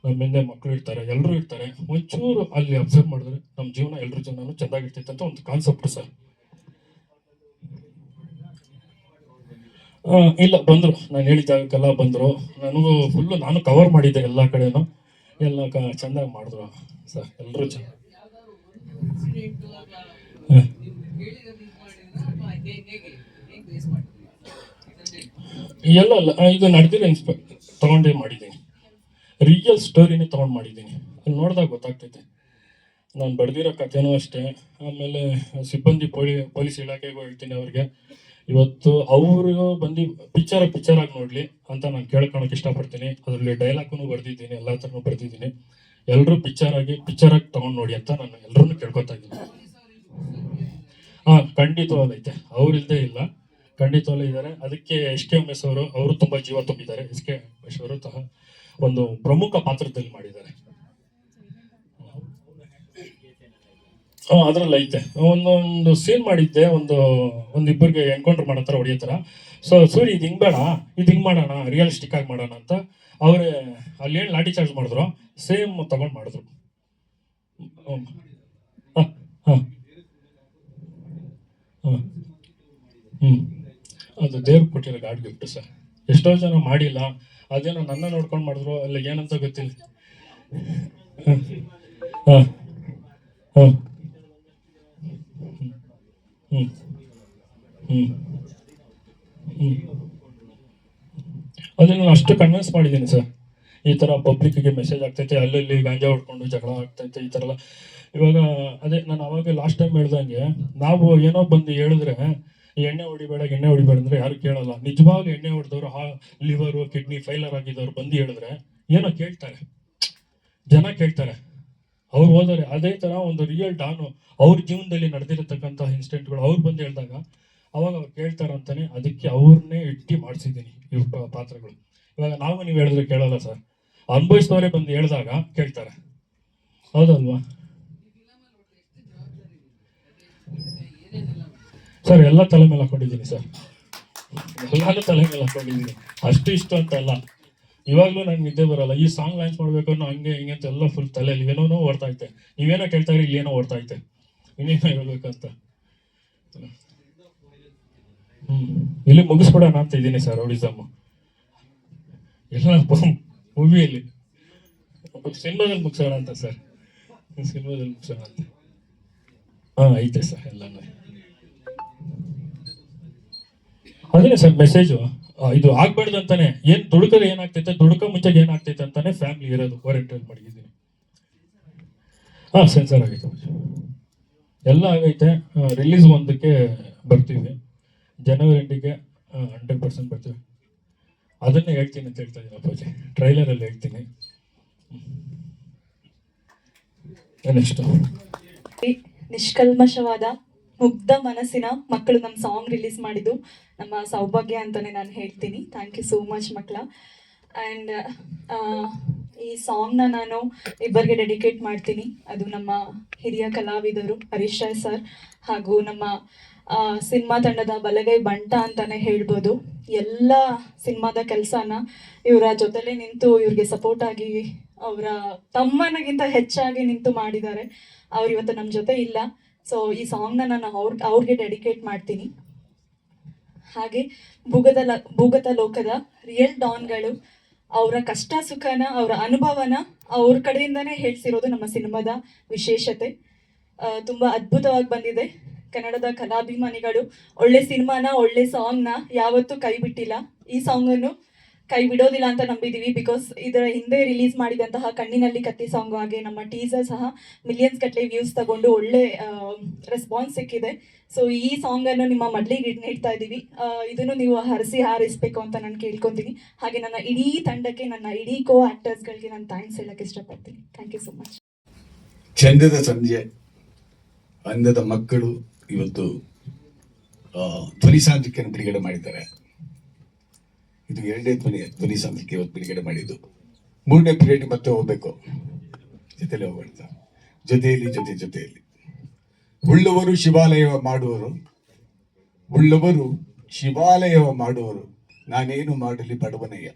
ನಮ್ಮ ಹಿಂದೆ ಮಕ್ಕಳು ಇರ್ತಾರೆ, ಎಲ್ಲರೂ ಇರ್ತಾರೆ. ಒಂಚೂರು ಅಲ್ಲಿ ಅಬ್ಸರ್ವ್ ಮಾಡಿದ್ರೆ ನಮ್ಮ ಜೀವನ, ಎಲ್ಲರ ಜೀವನನೂ ಚೆಂದಾಗಿರ್ತೈತೆ ಅಂತ ಒಂದು ಕಾನ್ಸೆಪ್ಟ್ ಸರ್. ಇಲ್ಲ ಬಂದರು, ನಾನು ಹೇಳಿದ ಜಾಗಕ್ಕೆಲ್ಲ ಬಂದರು. ನನಗೂ ಫುಲ್ಲು ನಾನು ಕವರ್ ಮಾಡಿದ್ದೆ ಎಲ್ಲ ಕಡೆನೂ, ಎಲ್ಲ ಚೆಂದಾಗಿ ಮಾಡಿದ್ರು ಸರ್, ಎಲ್ಲರೂ ಚೆನ್ನಾಗಿ. ಎಲ್ಲ ಅಲ್ಲ, ಇದು ನಡೆದಿರೋ ತೊಗೊಂಡೇ ಮಾಡಿದ್ದೀನಿ, ರಿಯಲ್ ಸ್ಟೋರಿನೇ ತೊಗೊಂಡು ಮಾಡಿದ್ದೀನಿ. ಅಲ್ಲಿ ನೋಡಿದಾಗ ಗೊತ್ತಾಗ್ತೈತೆ. ನಾನು ಬರೆದಿರೋ ಕಥೆನೂ ಅಷ್ಟೇ. ಆಮೇಲೆ ಸಿಬ್ಬಂದಿ ಪೊಲೀಸ್ ಇಲಾಖೆಗೂ ಹೇಳ್ತೀನಿ, ಅವ್ರಿಗೆ ಇವತ್ತು ಅವರು ಬಂದು ಪಿಕ್ಚರ್ ಆಗಿ ನೋಡ್ಲಿ ಅಂತ ನಾನು ಕೇಳ್ಕೊಳಕ್ ಇಷ್ಟಪಡ್ತೀನಿ. ಅದರಲ್ಲಿ ಡೈಲಾಗ್ನು ಬರ್ದಿದ್ದೀನಿ, ಎಲ್ಲ ಥರನೂ ಬರ್ದಿದ್ದೀನಿ. ಎಲ್ಲರೂ ಪಿಕ್ಚರ್ ಆಗಿ ತಗೊಂಡು ನೋಡಿ ಅಂತ ನಾನು ಎಲ್ಲರನ್ನೂ ಕೇಳ್ಕೊತಾ ಇದ್ದೀನಿ. ಖಂಡಿತವಾಗ್ಲೂ ಐತೆ, ಅವ್ರಿಲ್ದೇ ಇಲ್ಲ, ಖಂಡಿತವಾಗ್ಲೂ ಇದ್ದಾರೆ. ಅದಕ್ಕೆ SK ಉಮೇಶ್ ಅವರು ತುಂಬಾ ಜೀವ ತುಂಬಿದ್ದಾರೆ. SK ಉಮೇಶ್ ಅವರು ಸಹ ಒಂದು ಪ್ರಮುಖ ಪಾತ್ರದಲ್ಲಿ ಮಾಡಿದ್ದಾರೆ. ಅದ್ರಲ್ಲಿ ಐತೆ ಒಂದೊಂದು ಸೀನ್ ಮಾಡಿದ್ದೆ, ಒಂದಿಬ್ಬರಿಗೆ ಎನ್ಕೌಂಟರ್ ಮಾಡೋ ಥರ ಹೊಡಿಯೋ. ಸೊ ಸೂರಿ ಇದು ಹಿಂಗ್ ಬೇಡ, ಇದು ಹಿಂಗ್ ಮಾಡೋಣ, ರಿಯಲಿಸ್ಟಿಕ್ ಆಗಿ ಮಾಡೋಣ ಅಂತ ಅವರೇ ಅಲ್ಲಿ ಏನು ಲಾಠಿ ಚಾರ್ಜ್ ಮಾಡಿದ್ರು, ಸೇಮ್ ತಗೊಂಡು ಮಾಡಿದ್ರು. ಹಾಂ ಹಾಂ ಹಾಂ ಅದು ದೇವ್ರು ಕೊಟ್ಟಿರೋ ಗಾಡ್ ಗಿಫ್ಟ್ ಸರ್. ಎಷ್ಟೋ ಜನ ಮಾಡಿಲ್ಲ, ಅದೇನೋ ನನ್ನ ನೋಡ್ಕೊಂಡು ಮಾಡಿದ್ರು, ಅಲ್ಲಿ ಏನಂತ ಗೊತ್ತಿಲ್ಲ. ಹಾಂ ಹಾಂ ಹಾಂ ಹ್ಞೂ ಹ್ಞೂ ಹ್ಞೂ ಅದನ್ನು ನಾನು ಅಷ್ಟು ಕನ್ವಿನ್ಸ್ ಮಾಡಿದ್ದೀನಿ ಸರ್. ಈ ಥರ ಪಬ್ಲಿಕ್ಕಿಗೆ ಮೆಸೇಜ್ ಆಗ್ತೈತೆ, ಅಲ್ಲಲ್ಲಿ ಗಾಂಜಾ ಹೊಡ್ಕೊಂಡು ಜಗಳ ಆಗ್ತೈತೆ, ಈ ಥರ ಎಲ್ಲ. ಇವಾಗ ಅದೇ ನಾನು ಅವಾಗ ಲಾಸ್ಟ್ ಟೈಮ್ ಹೇಳ್ದಂಗೆ, ನಾವು ಏನೋ ಬಂದು ಹೇಳಿದ್ರೆ ಎಣ್ಣೆ ಹೊಡಿಬೇಡ ಅಂದರೆ ಯಾರು ಕೇಳಲ್ಲ. ನಿಜವಾಗ್ಲೂ ಎಣ್ಣೆ ಹೊಡೆದವರು, ಲಿವರು ಕಿಡ್ನಿ ಫೈಲರ್ ಆಗಿದ್ದವ್ರು ಬಂದು ಹೇಳಿದ್ರೆ ಏನೋ ಕೇಳ್ತಾರೆ, ಜನ ಕೇಳ್ತಾರೆ, ಅವ್ರು ಹೋದರೆ. ಅದೇ ಥರ ಒಂದು ರಿಯಲ್ ಡಾನು ಅವ್ರ ಜೀವನದಲ್ಲಿ ನಡೆದಿರತಕ್ಕಂಥ ಇನ್ಸಿಡೆಂಟ್ಗಳು ಅವ್ರು ಬಂದು ಹೇಳಿದಾಗ ಅವಾಗ ಅವ್ರು ಕೇಳ್ತಾರಂತಾನೆ, ಅದಕ್ಕೆ ಅವ್ರನ್ನೇ ಇಟ್ಟು ಮಾಡಿಸಿದ್ದೀನಿ ಇವ್ ಪಾತ್ರಗಳು. ಇವಾಗ ನೀವು ಹೇಳಿದ್ರೆ ಕೇಳಲ್ಲ ಸರ್, ಅನುಭವಿಸಿದವರೇ ಬಂದು ಹೇಳಿದಾಗ ಕೇಳ್ತಾರೆ, ಹೌದಲ್ವಾ ಸರ್? ಎಲ್ಲ ತಲೆ ಮೇಲೆ ಹಾಕೊಂಡಿದ್ದೀನಿ ಸರ್, ಎಲ್ಲಾನು ತಲೆ ಮೇಲೆ ಹಾಕೊಂಡಿದ್ದೀನಿ. ಅಷ್ಟು ಇಷ್ಟು ಅಂತ ಅಲ್ಲ, ಇವಾಗಲೂ ನಂಗೆ ನಿದ್ದೆ ಬರಲ್ಲ. ಈ ಸಾಂಗ್ ಲಾಂಚ್ ಮಾಡ್ಬೇಕು ಅನ್ನೋ ಹಂಗೆ ಹಿಂಗೆ ಅಂತ ಎಲ್ಲ ಫುಲ್ ತಲೆಯಲ್ಲಿ ಏನೋ ಓಡ್ತಾ ಐತೆ. ನೀವೇನೋ ಕೇಳ್ತಾ ಇರಿ, ಇಲ್ಲೇನೋ ಓಡ್ತಾ ಐತೆ, ಇನ್ನೇನೋ ಹೇಳ್ಬೇಕಂತ. ಇಲ್ಲಿ ಮುಗಿಸ್ಬಿಡೋಣ ಅಂತ ಇದ್ದೀನಿ ಸರ್. ರೌಡಿಸಮ್ ಎಲ್ಲ ಮೂವಿಯಲ್ಲಿ, ಸಿನಿಮಾದಲ್ಲಿ ಮುಗಿಸೋಣ ಅಂತ ಸರ್, ಸಿನಿಮಾದಲ್ಲಿ ಮುಗಿಸೋಣ ಅಂತ. ಐತೆ ಸರ್ ಎಲ್ಲಾನು. ಅದೇ ಸರ್ ಮೆಸೇಜು, ಇದು ಆಗ್ಬಾರ್ದು ಅಂತಾನೆ. ಏನ್ ದುಡುಕಲ್ಲಿ ಏನಾಗ್ತೈತೆ, ಮುಂಚೆಗೆ ಏನಾಗ್ತೈತೆ ಅಂತಾನೆ ಫ್ಯಾಮಿಲಿ ಇರೋದು ವಾರಂಟೈಲ್ ಮಾಡಿದ್ದೀನಿ. ಸೆನ್ಸರ್ ಆಗೈತೆ, ಎಲ್ಲ ಆಗೈತೆ. ರಿಲೀಸ್ 1ಕ್ಕೆ ಬರ್ತೀವಿ, ಜನವರಿ 8ಗೆ 100% ಬರ್ತೀವಿ. ಅದನ್ನೇ ಹೇಳ್ತೀನಿ ಅಂತ ಹೇಳ್ತಾ ಇದ್ದೀನಿ ಅಪ್ಪಾಜಿ, ಟ್ರೈಲರಲ್ಲಿ ಹೇಳ್ತೀನಿ. ನೆಕ್ಸ್ಟ್ ನಿಷ್ಕಲ್ಮಶವಾದ ಮುಗ್ಧ ಮನಸ್ಸಿನ ಮಕ್ಕಳು ನಮ್ಮ ಸಾಂಗ್ ರಿಲೀಸ್ ಮಾಡಿದ್ದು ನಮ್ಮ ಸೌಭಾಗ್ಯ ಅಂತಾನೆ ನಾನು ಹೇಳ್ತೀನಿ. ಥ್ಯಾಂಕ್ ಯು ಸೋ ಮಚ್ ಮಕ್ಕಳ. ಆ್ಯಂಡ್ ಈ ಸಾಂಗ್ನ ನಾನು ಇಬ್ಬರಿಗೆ ಡೆಡಿಕೇಟ್ ಮಾಡ್ತೀನಿ. ಅದು ನಮ್ಮ ಹಿರಿಯ ಕಲಾವಿದರು ಹರೀಶ್ ರಾಯ್ ಸರ್ ಹಾಗೂ ನಮ್ಮ ಸಿನಿಮಾ ತಂಡದ ಬಲಗೈ ಬಂಟ ಅಂತಾನೆ ಹೇಳ್ಬೋದು. ಎಲ್ಲ ಸಿನಿಮಾದ ಕೆಲಸನ ಇವರ ಜೊತೆಲೇ ನಿಂತು ಇವ್ರಿಗೆ ಸಪೋರ್ಟ್ ಆಗಿ ಅವರ ತಮ್ಮನಿಗಿಂತ ಹೆಚ್ಚಾಗಿ ನಿಂತು ಮಾಡಿದ್ದಾರೆ. ಅವ್ರು ಇವತ್ತು ನಮ್ಮ ಜೊತೆ ಇಲ್ಲ. ಸೊ ಈ ಸಾಂಗ್ನ ನಾನು ಅವ್ರಿಗೆ ಡೆಡಿಕೇಟ್ ಮಾಡ್ತೀನಿ. ಹಾಗೆ ಭೂಗತ ಲೋಕದ ರಿಯಲ್ ಡಾನ್ಗಳು ಅವರ ಕಷ್ಟ ಸುಖನ, ಅವರ ಅನುಭವನ ಅವ್ರ ಕಡೆಯಿಂದನೇ ಹೇಳ್ಸಿರೋದು ನಮ್ಮ ಸಿನಿಮಾದ ವಿಶೇಷತೆ. ತುಂಬ ಅದ್ಭುತವಾಗಿ ಬಂದಿದೆ. ಕನ್ನಡದ ಕಲಾಭಿಮಾನಿಗಳು ಒಳ್ಳೆ ಸಿನಿಮಾನ, ಒಳ್ಳೆ ಸಾಂಗ್ನ ಯಾವತ್ತೂ ಕೈ ಬಿಟ್ಟಿಲ್ಲ. ಈ ಸಾಂಗನ್ನು ಕೈ ಬಿಡೋದಿಲ್ಲ ಅಂತ ನಂಬಿದ್ದೀವಿ. ಬಿಕಾಸ್ ಇದರ ಹಿಂದೆ ರಿಲೀಸ್ ಮಾಡಿದಂತಹ ಕಣ್ಣಿನಲ್ಲಿ ಕತ್ತಿ ಸಾಂಗ್ ಹಾಗೆ ನಮ್ಮ ಟೀಸರ್ ಸಹ ಮಿಲಿಯನ್ಸ್ ಗಟ್ಟಲೆ ವ್ಯೂಸ್ ತಗೊಂಡು ಒಳ್ಳೆ ರೆಸ್ಪಾನ್ಸ್ ಸಿಕ್ಕಿದೆ. ಸೊ ಈ ಸಾಂಗನ್ನು ನಿಮ್ಮ ಮಡ್ಲಿಗೆ ನೀಡ್ತಾ ಇದ್ದೀವಿ. ಇದನ್ನು ನೀವು ಹಾರಿಸ್ಬೇಕು ಅಂತ ನಾನು ಕೇಳ್ಕೊತೀನಿ. ಹಾಗೆ ನನ್ನ ಇಡೀ ತಂಡಕ್ಕೆ, ನನ್ನ ಇಡೀ ಆಕ್ಟರ್ಸ್ಗಳಿಗೆ ನಾನು ಥ್ಯಾಂಕ್ಸ್ ಹೇಳಕ್ಕೆ ಇಷ್ಟಪಡ್ತೀನಿ. Thank you so much. ಚಂದದ ಸಂಜೆ, ಅಂದದ ಮಕ್ಕಳು ಇವತ್ತು ಧ್ವನಿ ಸಾಂದ್ರಿಕೆಯನ್ನು ಬಿಡುಗಡೆ ಮಾಡಿದ್ದಾರೆ. ಇದು 2ನೇ ಧ್ವನಿ ಸಾಂದ್ರಿಕೆ ಇವತ್ತು ಬಿಡುಗಡೆ ಮಾಡಿದ್ದು. 3ನೇ ಪೀರಿಯಡ್ ಮತ್ತೆ ಹೋಗ್ಬೇಕು, ಜೊತೆಲಿ ಹೋಗೋಣ, ಜೊತೆಯಲ್ಲಿ. ಉಳ್ಳವರು ಶಿವಾಲಯವ ಮಾಡುವರು, ನಾನೇನು ಮಾಡಲಿ ಬಡವನಯ್ಯ.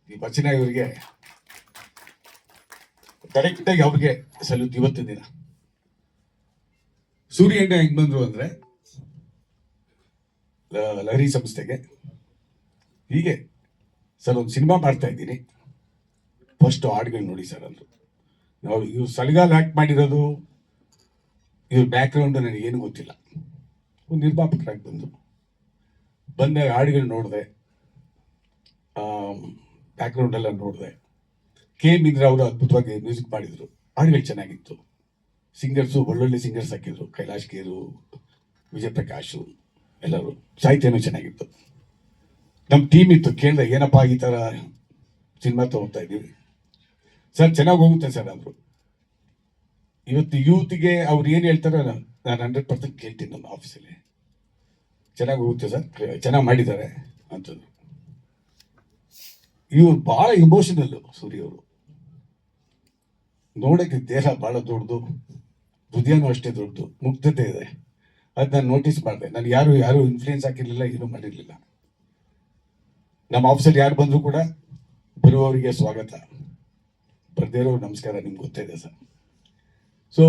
ಈ ವಚನ ಇವರಿಗೆ ಕರೆಕ್ಟಾಗಿ ಅವ್ರಿಗೆ ಸಲ್ಯೂಟ್. ಇವತ್ತು ದಿನ ಸೂರ್ಯ ಅಣ್ಣ ಹೆಂಗ್ ಬಂದ್ರು ಅಂದ್ರೆ ಲಹರಿ ಸಂಸ್ಥೆಗೆ, ಹೀಗೆ ಸರ್ ಒಂದು ಸಿನಿಮಾ ಮಾಡ್ತಾ ಇದ್ದೀನಿ, ಫಸ್ಟ್ ಹಾಡುಗಳು ನೋಡಿ ಸರ್ ಅಂದರು. ನಾವು ಇವ್ರು ಸಲಗಾಲ ಆಕ್ಟ್ ಮಾಡಿರೋದು, ಇವ್ರ ಬ್ಯಾಕ್ಗ್ರೌಂಡ್ ನನಗೇನು ಗೊತ್ತಿಲ್ಲ. ಒಂದು ನಿರ್ಮಾಪಕರಾಗಿ ಬಂದಾಗ ಹಾಡುಗಳು ನೋಡಿದೆ, ಬ್ಯಾಕ್ಗ್ರೌಂಡ್ ಎಲ್ಲ ನೋಡಿದೆ. ಕೆ ಮಿಂದ್ರ ಅವರು ಅದ್ಭುತವಾಗಿ ಮ್ಯೂಸಿಕ್ ಮಾಡಿದ್ರು, ಹಾಡುಗಳು ಚೆನ್ನಾಗಿತ್ತು. ಸಿಂಗರ್ಸು ಒಳ್ಳೊಳ್ಳೆ ಸಿಂಗರ್ಸ್ ಹಾಕಿದ್ರು, ಕೈಲಾಶ್ ಕೇರು, ವಿಜಯ್ ಪ್ರಕಾಶು, ಎಲ್ಲರೂ. ಸಾಹಿತ್ಯನೂ ಚೆನ್ನಾಗಿತ್ತು. ನಮ್ಮ ಟೀಮ್ ಇತ್ತು, ಕೇಳಿದೆ ಏನಪ್ಪ ಈ ಥರ ಸಿನಿಮಾ ತಗೋತಾ ಇದ್ದೀವಿ ಸರ್, ಚೆನ್ನಾಗಿ ಹೋಗುತ್ತೆ ಸರ್ ಅಂದರು. ಇವತ್ತು ಯೂತ್ಗೆ ಅವ್ರು ಏನು ಹೇಳ್ತಾರೆ ನಾನು 100% ಕೇಳ್ತೀನಿ ನಮ್ಮ ಆಫೀಸಲ್ಲಿ. ಚೆನ್ನಾಗಿ ಹೋಗುತ್ತೆ ಸರ್, ಚೆನ್ನಾಗಿ ಮಾಡಿದ್ದಾರೆ ಅಂತಂದ್ರು. ಇವ್ರು ಭಾಳ ಇಮೋಷನಲ್ಲು ಸೂರ್ಯ ಅವರು. ನೋಡೋಕ್ಕೆ ದೇಹ ಭಾಳ ದೊಡ್ಡದು, ಹೃದಯನೂ ಅಷ್ಟೇ ದೊಡ್ಡದು, ಮುಗ್ಧತೆ ಇದೆ. ಅದು ನಾನು ನೋಟಿಸ್ ಮಾಡಿದೆ. ನಾನು ಯಾರು ಇನ್ಫ್ಲೂಯೆನ್ಸ್ ಹಾಕಿರಲಿಲ್ಲ, ಏನೂ ಮಾಡಿರಲಿಲ್ಲ. ನಮ್ಮ ಆಫೀಸಲ್ಲಿ ಯಾರು ಬಂದರೂ ಕೂಡ ಬರುವವರಿಗೆ ಸ್ವಾಗತ, ಬರ್ದಿರೋ ನಮಸ್ಕಾರ, ನಿಮ್ಗೆ ಗೊತ್ತಿದೆ ಸರ್. ಸೊ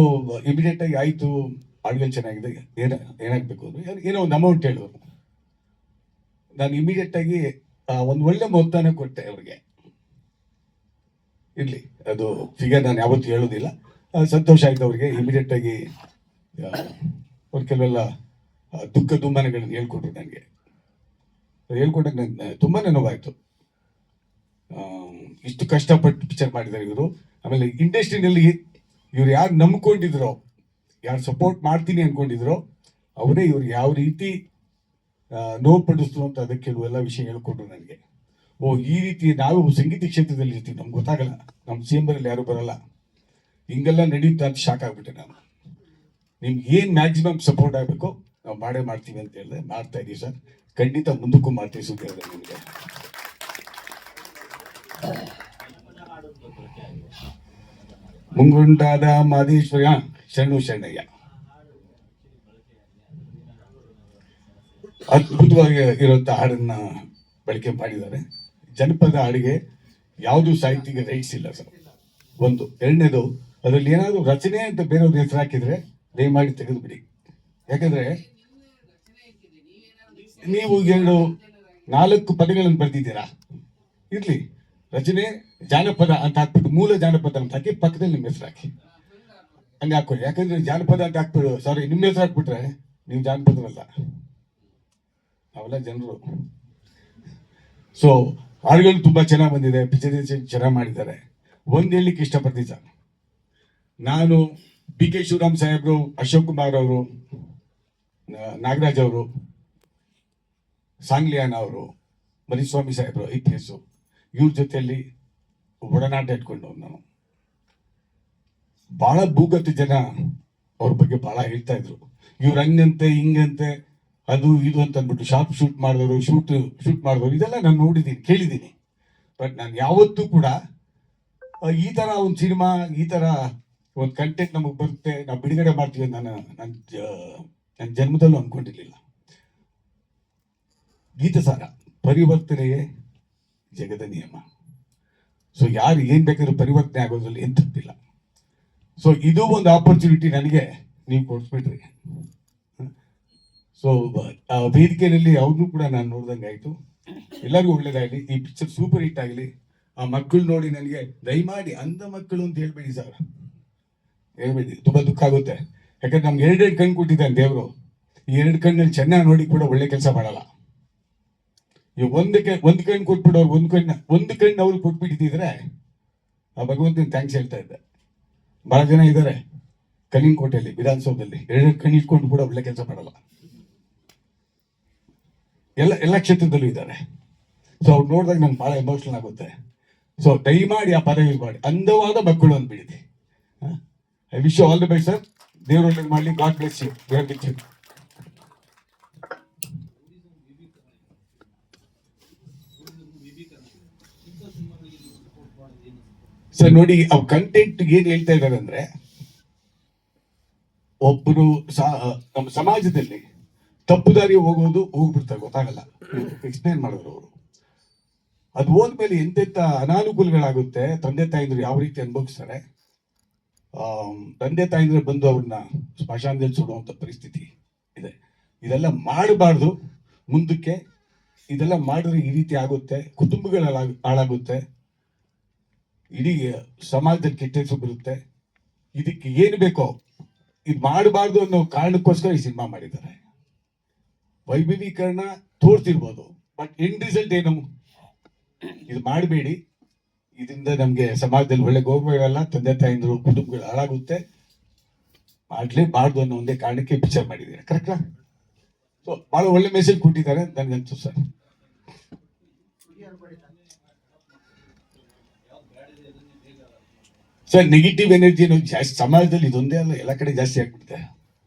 ಇಮಿಡಿಯೇಟಾಗಿ ಆಯಿತು, ಹಾಡುಗಳು ಚೆನ್ನಾಗಿದೆ, ಏನಾಗಬೇಕು ಅಂದರೆ ಏನೋ ಒಂದು ಅಮೌಂಟ್ ಹೇಳಿದ್ರು. ನಾನು ಇಮಿಡಿಯೇಟಾಗಿ ಒಂದು ಒಳ್ಳೆ ಮೊತ್ತನ ಕೊಟ್ಟೆ ಅವ್ರಿಗೆ. ಇರಲಿ, ಅದು ಫಿಗರ್ ನಾನು ಯಾವತ್ತೂ ಹೇಳೋದಿಲ್ಲ. ಸಂತೋಷ ಆಯಿತು ಅವ್ರಿಗೆ. ಇಮಿಡಿಯೇಟಾಗಿ ಅವ್ರು ಕೆಲವೆಲ್ಲ ದುಃಖ ದುಮ್ಮನಗಳನ್ನು ಹೇಳ್ಕೊಟ್ರು ನನಗೆ. ಹೇಳ್ಕೊಟ್ಟಾಗ ನನಗೆ ತುಂಬಾ ನೋವಾಯಿತು. ಇಷ್ಟು ಕಷ್ಟಪಟ್ಟು ಪಿಕ್ಚರ್ ಮಾಡಿದ್ದಾರೆ ಇವರು. ಆಮೇಲೆ ಇಂಡಸ್ಟ್ರಿನಲ್ಲಿ ಇವ್ರು ಯಾರು ನಂಬ್ಕೊಂಡಿದ್ರೋ, ಯಾರು ಸಪೋರ್ಟ್ ಮಾಡ್ತೀನಿ ಅಂದ್ಕೊಂಡಿದ್ರೋ ಅವರೇ ಇವ್ರಿಗೆ ಯಾವ ರೀತಿ ನೋವು ಪಡಿಸ್ತು ಅಂತ ಅದಕ್ಕೆ ಕೆಲವೆಲ್ಲ ವಿಷಯ ಹೇಳ್ಕೊಟ್ರು ನನಗೆ. ಓ, ಈ ರೀತಿ ನಾವು ಸಂಗೀತ ಕ್ಷೇತ್ರದಲ್ಲಿ ಇರ್ತೀವಿ, ನಮ್ಗೆ ಗೊತ್ತಾಗಲ್ಲ, ನಮ್ಮ ಚೇಂಬರಲ್ಲಿ ಯಾರು ಬರಲ್ಲ, ಹಿಂಗೆಲ್ಲ ನಡೆಯುತ್ತೆ ಅಂತ ಶಾಕ್ ಆಗ್ಬಿಟ್ಟೆ ನಾನು. ನಿಮ್ಗೆ ಏನು ಮ್ಯಾಕ್ಸಿಮಮ್ ಸಪೋರ್ಟ್ ಆಗಬೇಕು ನಾವು ಮಾಡೇ ಮಾಡ್ತೀವಿ ಅಂತ ಹೇಳಿದೆ. ಮಾಡ್ತಾ ಇದೀವಿ ಸರ್, ಖಂಡಿತ ಮುಂದಕ್ಕೂ ಮಾಡ್ತೀವಿ ಸುದ್ದಿ ಹೇಳಿದೆ ನಿಮಗೆ. ಮುಂಗುಂಟಾದ ಮಾದೇಶ್ವರ ಶರಣಯ್ಯ ಅದ್ಭುತವಾಗಿ ಇರುವಂತ ಹಾಡನ್ನ ಬಳಕೆ ಮಾಡಿದ್ದಾರೆ. ಜನಪದ ಹಾಡಿಗೆ ಯಾವುದು ಸಾಹಿತ್ಯಕ್ಕೆ ರೈಟ್ಸ್ ಇಲ್ಲ ಸರ್. ಒಂದು. ಎರಡನೇದು, ಅದರಲ್ಲಿ ಏನಾದರೂ ರಚನೆ ಅಂತ ಬೇರೆಯವ್ರ ಹೆಸರು ಹಾಕಿದ್ರೆ ದಯಮಾಡಿ ತೆಗೆದು ಬಿಡಿ. ಯಾಕಂದ್ರೆ ನೀವು 4 ಪದಗಳನ್ನು ಬರೆದಿದ್ದೀರಾ, ಇರ್ಲಿ, ರಚನೆ ಜಾನಪದ ಅಂತ ಹಾಕ್ಬಿಟ್ಟು ಮೂಲ ಜಾನಪದ ಅಂತ ಹಾಕಿ ಪಕ್ಕದಲ್ಲಿ ನಿಮ್ಮ ಹೆಸರು ಹಾಕಿ, ಹಂಗೆ ಹಾಕೊಳ್ಳಿ. ಯಾಕಂದ್ರೆ ಜಾನಪದ ಅಂತ ಹಾಕ್ಬಿಡು, ಸಾರಿ, ನಿಮ್ಮ ಹೆಸರು ಹಾಕ್ಬಿಟ್ರೆ ನೀವು ಜಾನಪದರಲ್ಲ, ನಾವೆಲ್ಲ ಜನರು. ಸೊ ಹಾಡುಗಳು ತುಂಬಾ ಚೆನ್ನಾಗಿ ಬಂದಿದೆ, ಪಿಕ್ಚರ್ ಚೆನ್ನಾಗಿ ಮಾಡಿದ್ದಾರೆ. ಒಂದು ಹೇಳಲಿಕ್ಕೆ ಇಷ್ಟಪಡ್ತೀನಿ ಸರ್, ನಾನು BK ಶಿವರಾಮ್ ಸಾಹೇಬ್ರು, ಅಶೋಕ್ ಕುಮಾರ್ ಅವರು, ನಾಗರಾಜ್ ಅವರು, ಸಾಂಗ್ಲಿಯಾನ ಅವರು, ಮರಿಸ್ವಾಮಿ ಸಾಹೇಬ್ರು IPS, ಇವ್ರ ಜೊತೆಯಲ್ಲಿ ಒಡನಾಟ ಇಟ್ಕೊಂಡು ನಾನು ಬಹಳ ಭೂಗತ ಜನ ಅವ್ರ ಬಗ್ಗೆ ಬಹಳ ಹೇಳ್ತಾ ಇದ್ರು. ಇವ್ರು ಹಂಗಂತೆ ಹಿಂಗಂತೆ ಅದು ಇದು ಅಂತ ಅಂದ್ಬಿಟ್ಟು ಶಾರ್ಪ್ ಶೂಟ್ ಮಾಡಿದವರು ಇದೆಲ್ಲ ನಾನು ನೋಡಿದ್ದೀನಿ, ಕೇಳಿದ್ದೀನಿ. ಬಟ್ ನಾನು ಯಾವತ್ತೂ ಕೂಡ ಈ ತರ ಒಂದು ಸಿನಿಮಾ, ಈ ತರ ಒಂದು ಕಂಟೆಂಟ್ ನಮಗೆ ಬರುತ್ತೆ, ನಾವು ಬಿಡುಗಡೆ ಮಾಡ್ತೀವಿ ಅಂತ ನನ್ನ ಜನ್ಮದಲ್ಲೂ ಅನ್ಕೊಂಡಿರ್ಲಿಲ್ಲ. ಗೀತಸಾರ, ಪರಿವರ್ತನೆಯೇ ಜಗದ ನಿಯಮ. ಸೊ ಯಾರು ಏನ್ ಬೇಕಾದ್ರೂ ಪರಿವರ್ತನೆ ಆಗೋದ್ರಲ್ಲಿ ಏನ್ ತಪ್ಪಿಲ್ಲ. ಸೊ ಇದು ಒಂದು ಆಪರ್ಚುನಿಟಿ ನನಗೆ ನೀವು ಕೊಡ್ಸ್ಬಿಟ್ರಿ. ಸೊ ಆ ವೇದಿಕೆಯಲ್ಲಿ ಅವ್ರನ್ನೂ ಕೂಡ ನಾನು ನೋಡ್ದಂಗೆ ಆಯ್ತು. ಎಲ್ಲರಿಗೂ ಒಳ್ಳೇದಾಗಲಿ, ಈ ಪಿಕ್ಚರ್ ಸೂಪರ್ ಹಿಟ್ ಆಗಲಿ. ಆ ಮಕ್ಕಳು ನೋಡಿ ನನಗೆ ದಯಮಾಡಿ ಅಂಧ ಮಕ್ಕಳು ಅಂತ ಹೇಳ್ಬೇಡಿ ಸರ್, ಹೇಳ್ಬೇಡಿ, ತುಂಬಾ ದುಃಖ ಆಗುತ್ತೆ. ಯಾಕಂದ್ರೆ ನಮ್ಗೆ 2 ಕಣ್ಣು ಕೊಟ್ಟಿದ್ದಾನೆ ದೇವರು. ಈ 2 ಕಣ್ಣಲ್ಲಿ ಚೆನ್ನಾಗಿ ನೋಡಿ ಕೂಡ ಒಳ್ಳೆ ಕೆಲಸ ಮಾಡಲ್ಲ. ಈ ಒಂದು ಕಣ್ಣು ಕೊಟ್ಬಿಟ್ಟು ಅವ್ರು ಒಂದು ಕಣ್ಣು ಅವ್ರು ಕೊಟ್ಬಿಟ್ಟಿದ್ರೆ ಆ ಭಗವಂತನ ಥ್ಯಾಂಕ್ಸ್ ಹೇಳ್ತಾ ಇದ್ದೆ. ಬಹಳ ಜನ ಇದ್ದಾರೆ ಕಲ್ಲಿಂಗ್ಕೋಟೆಯಲ್ಲಿ, ವಿಧಾನಸೌಧದಲ್ಲಿ 2 ಕಣ್ಣು ಇಟ್ಕೊಂಡು ಕೂಡ ಒಳ್ಳೆ ಕೆಲಸ ಮಾಡಲ್ಲ. ಎಲ್ಲ ಕ್ಷೇತ್ರದಲ್ಲೂ ಇದ್ದಾರೆ. ಸೊ ಅವ್ರು ನೋಡಿದಾಗ ನಂಗೆ ಬಹಳ ಎಮೋಷನಲ್ ಆಗುತ್ತೆ. ಸೊ ದಯಮಾಡಿ ಆ ಪದ ಯೂಸ್ ಮಾಡಿ, ಅಂದವಾದ ಮಕ್ಕಳು ಅಂದ್ಬಿಡಿದೆ. I wish you all the best sir. ದೇವರು ಒಳ್ಳೇದು ಮಾಡಲಿ. God bless you. ಸರ್ ನೋಡಿ, ಅವ್ ಕಂಟೆಂಟ್ ಏನ್ ಹೇಳ್ತಾ ಇದ್ದಾರೆ ಅಂದ್ರೆ, ಒಬ್ಬರು ನಮ್ಮ ಸಮಾಜದಲ್ಲಿ ತಪ್ಪು ದಾರಿ ಹೋಗ್ಬಿಡ್ತಾರೆ, ಗೊತ್ತಾಗಲ್ಲ, ಎಕ್ಸ್ಪ್ಲೇನ್ ಮಾಡಿದ್ರು ಅವರು. ಅದು ಹೋದ್ಮೇಲೆ ಎಂತೆಂತ ಅನಾನುಕೂಲಗಳಾಗುತ್ತೆ, ತಂದೆ ತಾಯಿಂದ್ರು ಯಾವ ರೀತಿ ಅನುಭವಿಸ್ತಾರೆ. ತಂದೆ ತಾಯಿಂದ್ರೆ ಬಂದು ಅವ್ರನ್ನ ಸ್ಮಶಾನದಲ್ಲಿ ಸುಡುವಂತ ಪರಿಸ್ಥಿತಿ ಇದೆ. ಇದೆಲ್ಲ ಮಾಡಬಾರ್ದು ಮುಂದಕ್ಕೆ. ಇದೆಲ್ಲ ಮಾಡಿದ್ರೆ ಈ ರೀತಿ ಆಗುತ್ತೆ, ಕುಟುಂಬಗಳ ಹಾಳಾಗುತ್ತೆ, ಇಡೀ ಸಮಾಜದಲ್ಲಿ ಕೆಟ್ಟ ಹೆಸರು ಬರುತ್ತೆ. ಇದಕ್ಕೆ ಏನು ಬೇಕೋ ಇದು ಮಾಡಬಾರ್ದು ಅನ್ನೋ ಕಾರಣಕ್ಕೋಸ್ಕರ ಈ ಸಿನಿಮಾ ಮಾಡಿದ್ದಾರೆ. ವೈಭವೀಕರಣ ತೋರ್ತಿರ್ಬೋದು, ಬಟ್ ಎಂಡ್ ರಿಸಲ್ಟ್ ಏನು? ಇದು ಮಾಡಬೇಡಿ. ಇದರಿಂದ ನಮ್ಗೆ ಸಮಾಜದಲ್ಲಿ ಒಳ್ಳೆ ಗೌರವ ಇರಲ್ಲ, ತಂದೆ ತಾಯಿಂದ್ರು ಕುಟುಂಬಗಳು ಹಾಳಾಗುತ್ತೆ. ಮಾಡ್ಲೇಬಾರ್ದು ಅನ್ನೋ ಒಂದೇ ಕಾರಣಕ್ಕೆ ಪಿಕ್ಚರ್ ಮಾಡಿದ್ದೀರಾ. ಕರೆಕ್ಟಾ? ಸೊ ಭಾಳ ಒಳ್ಳೆ ಮೆಸೇಜ್ ಕೊಟ್ಟಿದ್ದಾರೆ ನನಗಂತೂ ಸರ್. ಸರ್ ನೆಗೆಟಿವ್ ಎನರ್ಜಿ ಜಾಸ್ತಿ ಸಮಾಜದಲ್ಲಿ ಇದೊಂದೇ ಅಲ್ಲ, ಎಲ್ಲ ಕಡೆ ಜಾಸ್ತಿ ಆಗ್ಬಿಡುತ್ತೆ.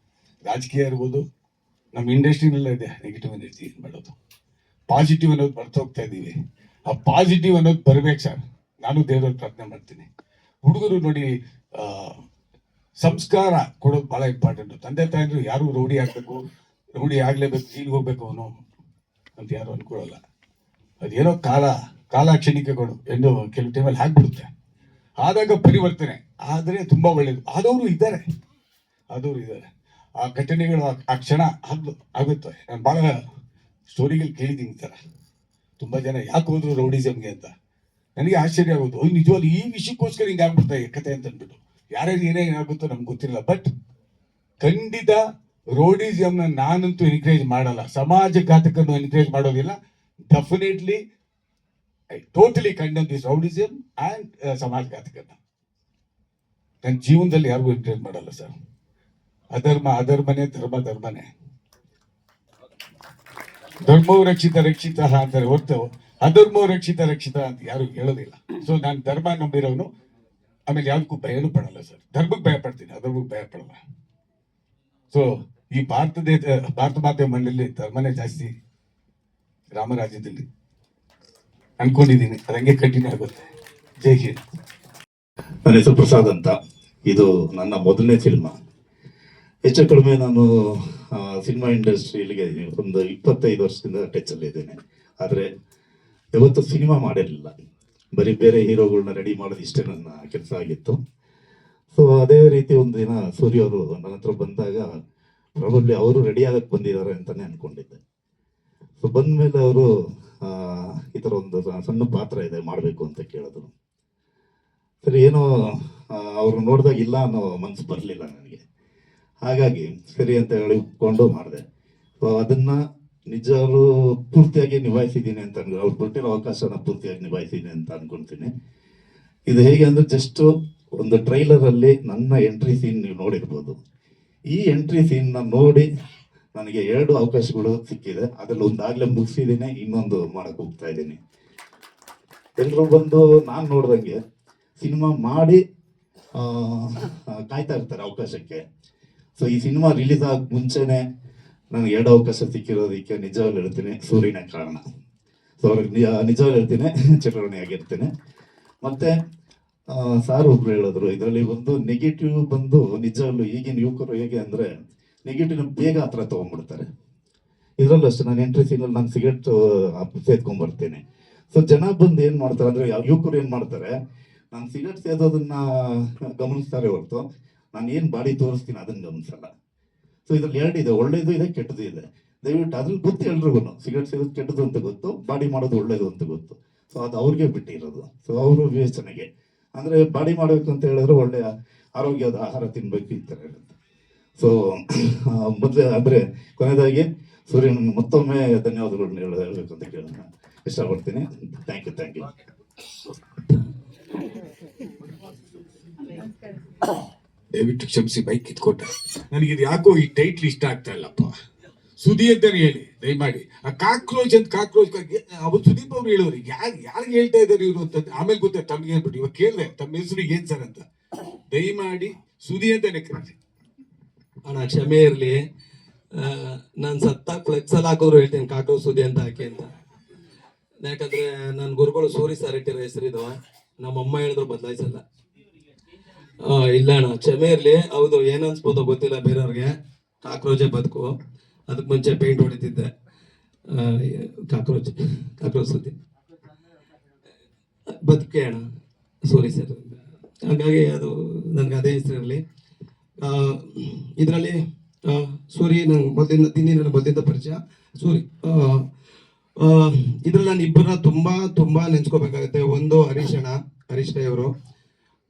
ರಾಜಕೀಯ ಇರ್ಬೋದು, ನಮ್ಮ ಇಂಡಸ್ಟ್ರಿನಲ್ಲ ಇದೆ ನೆಗೆಟಿವ್ ಎನರ್ಜಿ. ಏನು ಮಾಡೋದು, ಪಾಸಿಟಿವ್ ಅನ್ನೋದು ಬರ್ತಾ ಹೋಗ್ತಾ ಇದ್ದೀವಿ. ಆ ಪಾಸಿಟಿವ್ ಅನ್ನೋದು ಬರ್ಬೇಕು ಸರ್. ನಾನು ದೇವರಲ್ಲಿ ಪ್ರಾರ್ಥನೆ ಮಾಡ್ತೀನಿ. ಹುಡುಗರು ನೋಡಿ, ಸಂಸ್ಕಾರ ಕೊಡೋದು ಭಾಳ ಇಂಪಾರ್ಟೆಂಟು. ತಂದೆ ತಾಯಿದ್ರು ಯಾರು ರೌಡಿ ಆಗಬೇಕು, ರೌಡಿ ಆಗಲೇಬೇಕು, ಜೈಲಿಗೆ ಹೋಗ್ಬೇಕು ಅವನು ಅಂತ ಯಾರು ಅನ್ಕೊಳ್ಳಲ್ಲ. ಅದೇನೋ ಕಾಲ ಕ್ಷಣಿಕಗಳು ಎಂದು ಕೆಲವು ಟೈಮಲ್ಲಿ ಆಗ್ಬಿಡುತ್ತೆ. ಆದಾಗ ಪರಿವರ್ತನೆ ಆದರೆ ತುಂಬ ಒಳ್ಳೇದು. ಆದವರು ಇದ್ದಾರೆ. ಆ ಘಟನೆಗಳು ಆ ಕ್ಷಣ ಆಗುತ್ತೆ. ನಾನು ಭಾಳ ಸ್ಟೋರಿಗಳು ಕೇಳಿದ್ದೀನಿ ಈ ಥರ. ತುಂಬ ಜನ ಯಾಕೆ ಹೋದ್ರು ರೌಡಿಸಮ್ಗೆ ಅಂತ. ನನಗೆ ಆಶ್ಚರ್ಯ ಆಗೋದು, ನಿಜವಾಗ್ಲೂ ಈ ವಿಷಯಕ್ಕೋಸ್ಕರ ಹಿಂಗೆ ಆಗ್ಬಿಡ್ತಾ ಕತೆ ಅಂತ ಅಂದ್ಬಿಟ್ಟು. ಯಾರ್ಯಾರು ಏನೇನಾಗುತ್ತೋ ನಮ್ಗೆ ಗೊತ್ತಿರಲ್ಲ. ಬಟ್ ಖಂಡಿತ ರೌಡಿಸಮ್ನ ನಾನಂತೂ ಎನ್ಕರೇಜ್ ಮಾಡಲ್ಲ, ಸಮಾಜಘಾತಕನ್ನು ಎನ್ಕರೇಜ್ ಮಾಡೋದಿಲ್ಲ. Definitely I totally condemn this rowdyism and ಸಮಾಜಘಾತಕನ. ನನ್ನ ಜೀವನದಲ್ಲಿ ಯಾರಿಗೂ ಎನ್ಕರೇಜ್ ಮಾಡಲ್ಲ ಸರ್. ಅಧರ್ಮನೇ ಧರ್ಮನೇ. ಧರ್ಮೋ ರಕ್ಷಿತ ಅಂತಾರೆ ಹೊರತು ಅಧರ್ಮೋ ರಕ್ಷಿತ ಅಂತ ಯಾರು ಹೇಳೋದಿಲ್ಲ. ಸೊ ನಾನು ಧರ್ಮ ನಂಬಿರೋನು. ಆಮೇಲೆ ಯಾವುದಕ್ಕೂ ಭಯನೂ ಪಡಲ್ಲ ಸರ್. ಧರ್ಮಕ್ಕೆ ಭಯ ಪಡ್ತೀನಿ, ಅಧರ್ಮಕ್ಕೆ ಭಯ ಪಡಲ್ಲ. ಸೊ ಈ ಭಾರತ ಮಾತೆ ಮಣ್ಣಲ್ಲಿ ಧರ್ಮನೇ ಜಾಸ್ತಿ ರಾಮರಾಜ್ಯದಲ್ಲಿ ಅನ್ಕೊಂಡಿದ್ದೀನಿ. ಅದಂಗೆ ಕಂಟಿನ್ಯೂ ಆಗುತ್ತೆ. ಜೈ ಹಿಂದ್. ನನ್ನ ಹೆಸರು ಪ್ರಸಾದ್ ಅಂತ. ಇದು ನನ್ನ ಮೊದಲನೇ ಸಿನಿಮಾ. ಹೆಚ್ಚು ಕಡಿಮೆ ನಾನು ಸಿನಿಮಾ ಇಂಡಸ್ಟ್ರಿಯಲ್ಲಿಗೆ ಒಂದು 25 ವರ್ಷದಿಂದ ಟಚಲ್ಲಿದ್ದೇನೆ. ಆದರೆ ಯಾವತ್ತೂ ಸಿನಿಮಾ ಮಾಡಿರಲಿಲ್ಲ. ಬರೀ ಬೇರೆ ಹೀರೋಗಳನ್ನ ರೆಡಿ ಮಾಡೋದು ಇಷ್ಟೇ ನನ್ನ ಕೆಲಸ ಆಗಿತ್ತು. ಸೊ ಅದೇ ರೀತಿ ಒಂದು ದಿನ ಸೂರ್ಯ ಅವರು ನನ್ನ ಹತ್ರ ಬಂದಾಗ ಪ್ರಾಬಬ್ಲಿ ಅವರು ರೆಡಿ ಆಗಕ್ಕೆ ಬಂದಿದ್ದಾರೆ ಅಂತಲೇ ಅಂದ್ಕೊಂಡಿದ್ದೆ. ಸೊ ಬಂದಮೇಲೆ ಅವರು ಈ ಥರ ಒಂದು ಸಣ್ಣ ಪಾತ್ರ ಇದೆ ಮಾಡಬೇಕು ಅಂತ ಕೇಳಿದ್ರು. ಸರಿ, ಏನೋ ಅವರು ನೋಡಿದಾಗ ಇಲ್ಲ ಅನ್ನೋ ಮನಸ್ಸು ಬರಲಿಲ್ಲ ನನಗೆ. ಹಾಗಾಗಿ ಸರಿ ಅಂತ ಹೇಳಿಕೊಂಡು ಮಾಡಿದೆ. ಸೊ ಅದನ್ನು ನಿಜವಾಗ್ಲೂ ಪೂರ್ತಿಯಾಗಿ ನಿಭಾಯಿಸಿದ್ದೀನಿ ಅಂತ ಅವ್ರು ಕೊಟ್ಟಿರೋ ಅವಕಾಶನ ಪೂರ್ತಿಯಾಗಿ ನಿಭಾಯಿಸಿದ್ದೀನಿ ಅಂತ ಅನ್ಕೊಳ್ತೀನಿ. ಇದು ಹೇಗೆ ಅಂದರೆ, ಜಸ್ಟ್ ಒಂದು ಟ್ರೈಲರಲ್ಲಿ ನನ್ನ ಎಂಟ್ರಿ ಸೀನ್ ನೀವು ನೋಡಿರ್ಬೋದು. ಈ ಎಂಟ್ರಿ ಸೀನ್ನ ನೋಡಿ ನನಗೆ 2 ಅವಕಾಶಗಳು ಸಿಕ್ಕಿದೆ. ಅದರಲ್ಲಿ ಒಂದಾಗಲೇ ಮುಗಿಸಿದ್ದೀನಿ, ಇನ್ನೊಂದು ಮಾಡಕ್ಕೆ ಹೋಗ್ತಾ ಇದ್ದೀನಿ. ಎಲ್ಲರೂ ಬಂದು ನಾನು ನೋಡ್ದಂಗೆ ಸಿನಿಮಾ ಮಾಡಿ ಕಾಯ್ತಾ ಇರ್ತಾರೆ ಅವಕಾಶಕ್ಕೆ. ಸೊ ಈ ಸಿನಿಮಾ ರಿಲೀಸ್ ಆಗ ಮುಂಚೆನೆ ನನಗೆ 2 ಅವಕಾಶ ಸಿಕ್ಕಿರೋದಕ್ಕೆ ನಿಜವಾಗ್ಲೂ ಹೇಳ್ತೀನಿ ಸೂರ್ಯನೇ ಕಾರಣ. ಸೊ ಅವ್ರಿಗೆ ನಿಜವಾಗ್ಲೂ ಹೇಳ್ತೀನಿ ಚಟುವಣೆಯಾಗಿರ್ತೀನಿ. ಮತ್ತು ಸಾರ್ ಒಬ್ರು ಹೇಳಿದ್ರು, ಇದರಲ್ಲಿ ಒಂದು ನೆಗೆಟಿವ್ ಬಂದು ನಿಜವಾಗ್ಲೂ ಈಗಿನ ಯುವಕರು ಹೇಗೆ ಅಂದರೆ ನೆಗೆಟಿವ್ನ ಬೇಗ ಹತ್ರ ತೊಗೊಂಡ್ಬಿಡ್ತಾರೆ. ಇದರಲ್ಲೂ ಅಷ್ಟೇ, ನಾನು ಎಂಟ್ರಿ ಸೀನಲ್ಲಿ ನಾನು ಸಿಗರೇಟ್ ಸೇದ್ಕೊಂಡ್ಬರ್ತೀನಿ. ಸೊ ಜನ ಬಂದು ಏನು ಮಾಡ್ತಾರೆ ಅಂದರೆ, ಯುವಕರು ಏನು ಮಾಡ್ತಾರೆ, ನಾನು ಸಿಗರೇಟ್ ಸೇದೋದನ್ನ ಗಮನಿಸ್ತಾರೆ ಹೊರತು ನಾನು ಏನು ಬಾಡಿ ತೋರಿಸ್ತೀನಿ ಅದನ್ನು ಗಮನಿಸಲ್ಲ. ಸೊ ಇದ್ರಲ್ಲಿ 2 ಇದೆ, ಒಳ್ಳೇದು ಇದೆ, ಕೆಟ್ಟದ್ದು ಇದೆ. ದಯವಿಟ್ಟು ಅದ್ರಲ್ಲಿ ಗೊತ್ತು ಎಲ್ರಿಗೂ. ಸಿಗರೇಟ್ ಸೇದೋದು ಕೆಟ್ಟದ್ದು ಅಂತ ಗೊತ್ತು, ಬಾಡಿ ಮಾಡೋದು ಒಳ್ಳೇದು ಅಂತ ಗೊತ್ತು. ಸೊ ಅದು ಅವ್ರಿಗೆ ಬಿಟ್ಟಿರೋದು. ಸೊ ಅವರು ವಿವೇಚನೆಗೆ ಅಂದರೆ ಬಾಡಿ ಮಾಡಬೇಕು ಅಂತ ಹೇಳಿದ್ರೆ ಒಳ್ಳೆಯ ಆರೋಗ್ಯದ ಆಹಾರ ತಿನ್ಬೇಕು ಈ ಥರ ಹೇಳುತ್ತೆ. ಸೊ ಮೊದಲೇ ಅಂದರೆ ಕೊನೆಯದಾಗಿ ಸೂರ್ಯನ ಮತ್ತೊಮ್ಮೆ ಧನ್ಯವಾದಗಳನ್ನ ಹೇಳಬೇಕು ಅಂತ ಕೇಳೋಣ ಇಷ್ಟಪಡ್ತೀನಿ. Thank you. ದಯವಿಟ್ಟು ಕ್ಷಮಿಸಿ, ಬೈಕ್ ಕಿತ್ಕೊಟ್ಟೆ. ನನಗಿದು ಯಾಕೋ ಈ ಟೈಟ್ಲ್ ಇಷ್ಟ ಆಗ್ತಾ ಇಲ್ಲಪ್ಪ. ಸುದಿ ಅಂತಾನೆ ಹೇಳಿ ದಯಮಾಡಿ. ಆ ಕಾಕ್ರೋಚ್ ಅವ್ರು ಸುದೀಪ್ ಅವ್ರು ಹೇಳೋರು ಯಾರಿಗೆ ಹೇಳ್ತಾ ಇದ್ದಾರೆ ಇವರು ಅಂತ ಆಮೇಲೆ ಗೊತ್ತಾಯ್ತು ತಮ್ಗೆ ಹೇಳ್ಬಿಟ್ಟು. ಇವಾಗ ಕೇಳಿದೆ ತಮ್ಮ ಹೆಸರು ಏನ್ ಸರ್ ಅಂತ. ದಯಮಾಡಿ ಸುದಿ ಅಂತಾನೆ ಕರೀರಿ ಅಣ್ಣ. ಕ್ಷಮೆ ಇರಲಿ, ನಾನು ಸತ್ತಾಗ ಫ್ಲೆಕ್ಸಲ್ಲಿ ಹಾಕೋರು ಹೇಳ್ತೇನೆ ಕಾಕ್ರೋಚ್ ಸುದಿ ಅಂತ ಹಾಕಿ ಅಂತ. ಯಾಕಂದ್ರೆ ನನ್ನ ಗುರುಗಳು ಸೂರಿ ಸರ್ ಇಟ್ಟಿರೋ ಹೆಸರಿದು. ನಮ್ಮಮ್ಮ ಹೇಳಿದ್ರು ಬದಲಾಯಿಸಲ್ಲ. ಇಲ್ಲ ಅಣ್ಣ, ಕ್ಷಮೆ ಇರಲಿ. ಹೌದು, ಏನನ್ಸ್ಬೋದೋ ಗೊತ್ತಿಲ್ಲ ಬೇರೆಯವ್ರಿಗೆ. ಕಾಕ್ರೋಚೇ ಬದುಕು. ಅದಕ್ಕೆ ಮುಂಚೆ ಪೇಂಟ್ ಹೊಡಿತಿದ್ದೆ. ಕಾಕ್ರೋಚ್ ಸುದ್ದಿ ಬದುಕೆ ಅಣ್ಣ, ಸೂರಿ ಸರ್. ಹಾಗಾಗಿ ಅದು ನನಗೆ ಅದೇ ಹೆಸರಿರಲಿ. ಇದರಲ್ಲಿ ಸೂರಿ ನಂಗೆ ಮೊದಲಿಂದ ಪರಿಚಯ. ಸೂರಿ ಇದ್ರಲ್ಲಿ ನಾನು ಇಬ್ಬರನ್ನ ತುಂಬಾ ನೆನ್ಸ್ಕೋಬೇಕಾಗುತ್ತೆ. ಒಂದು ಹರೀಶ್ ರೈ ಅವರು.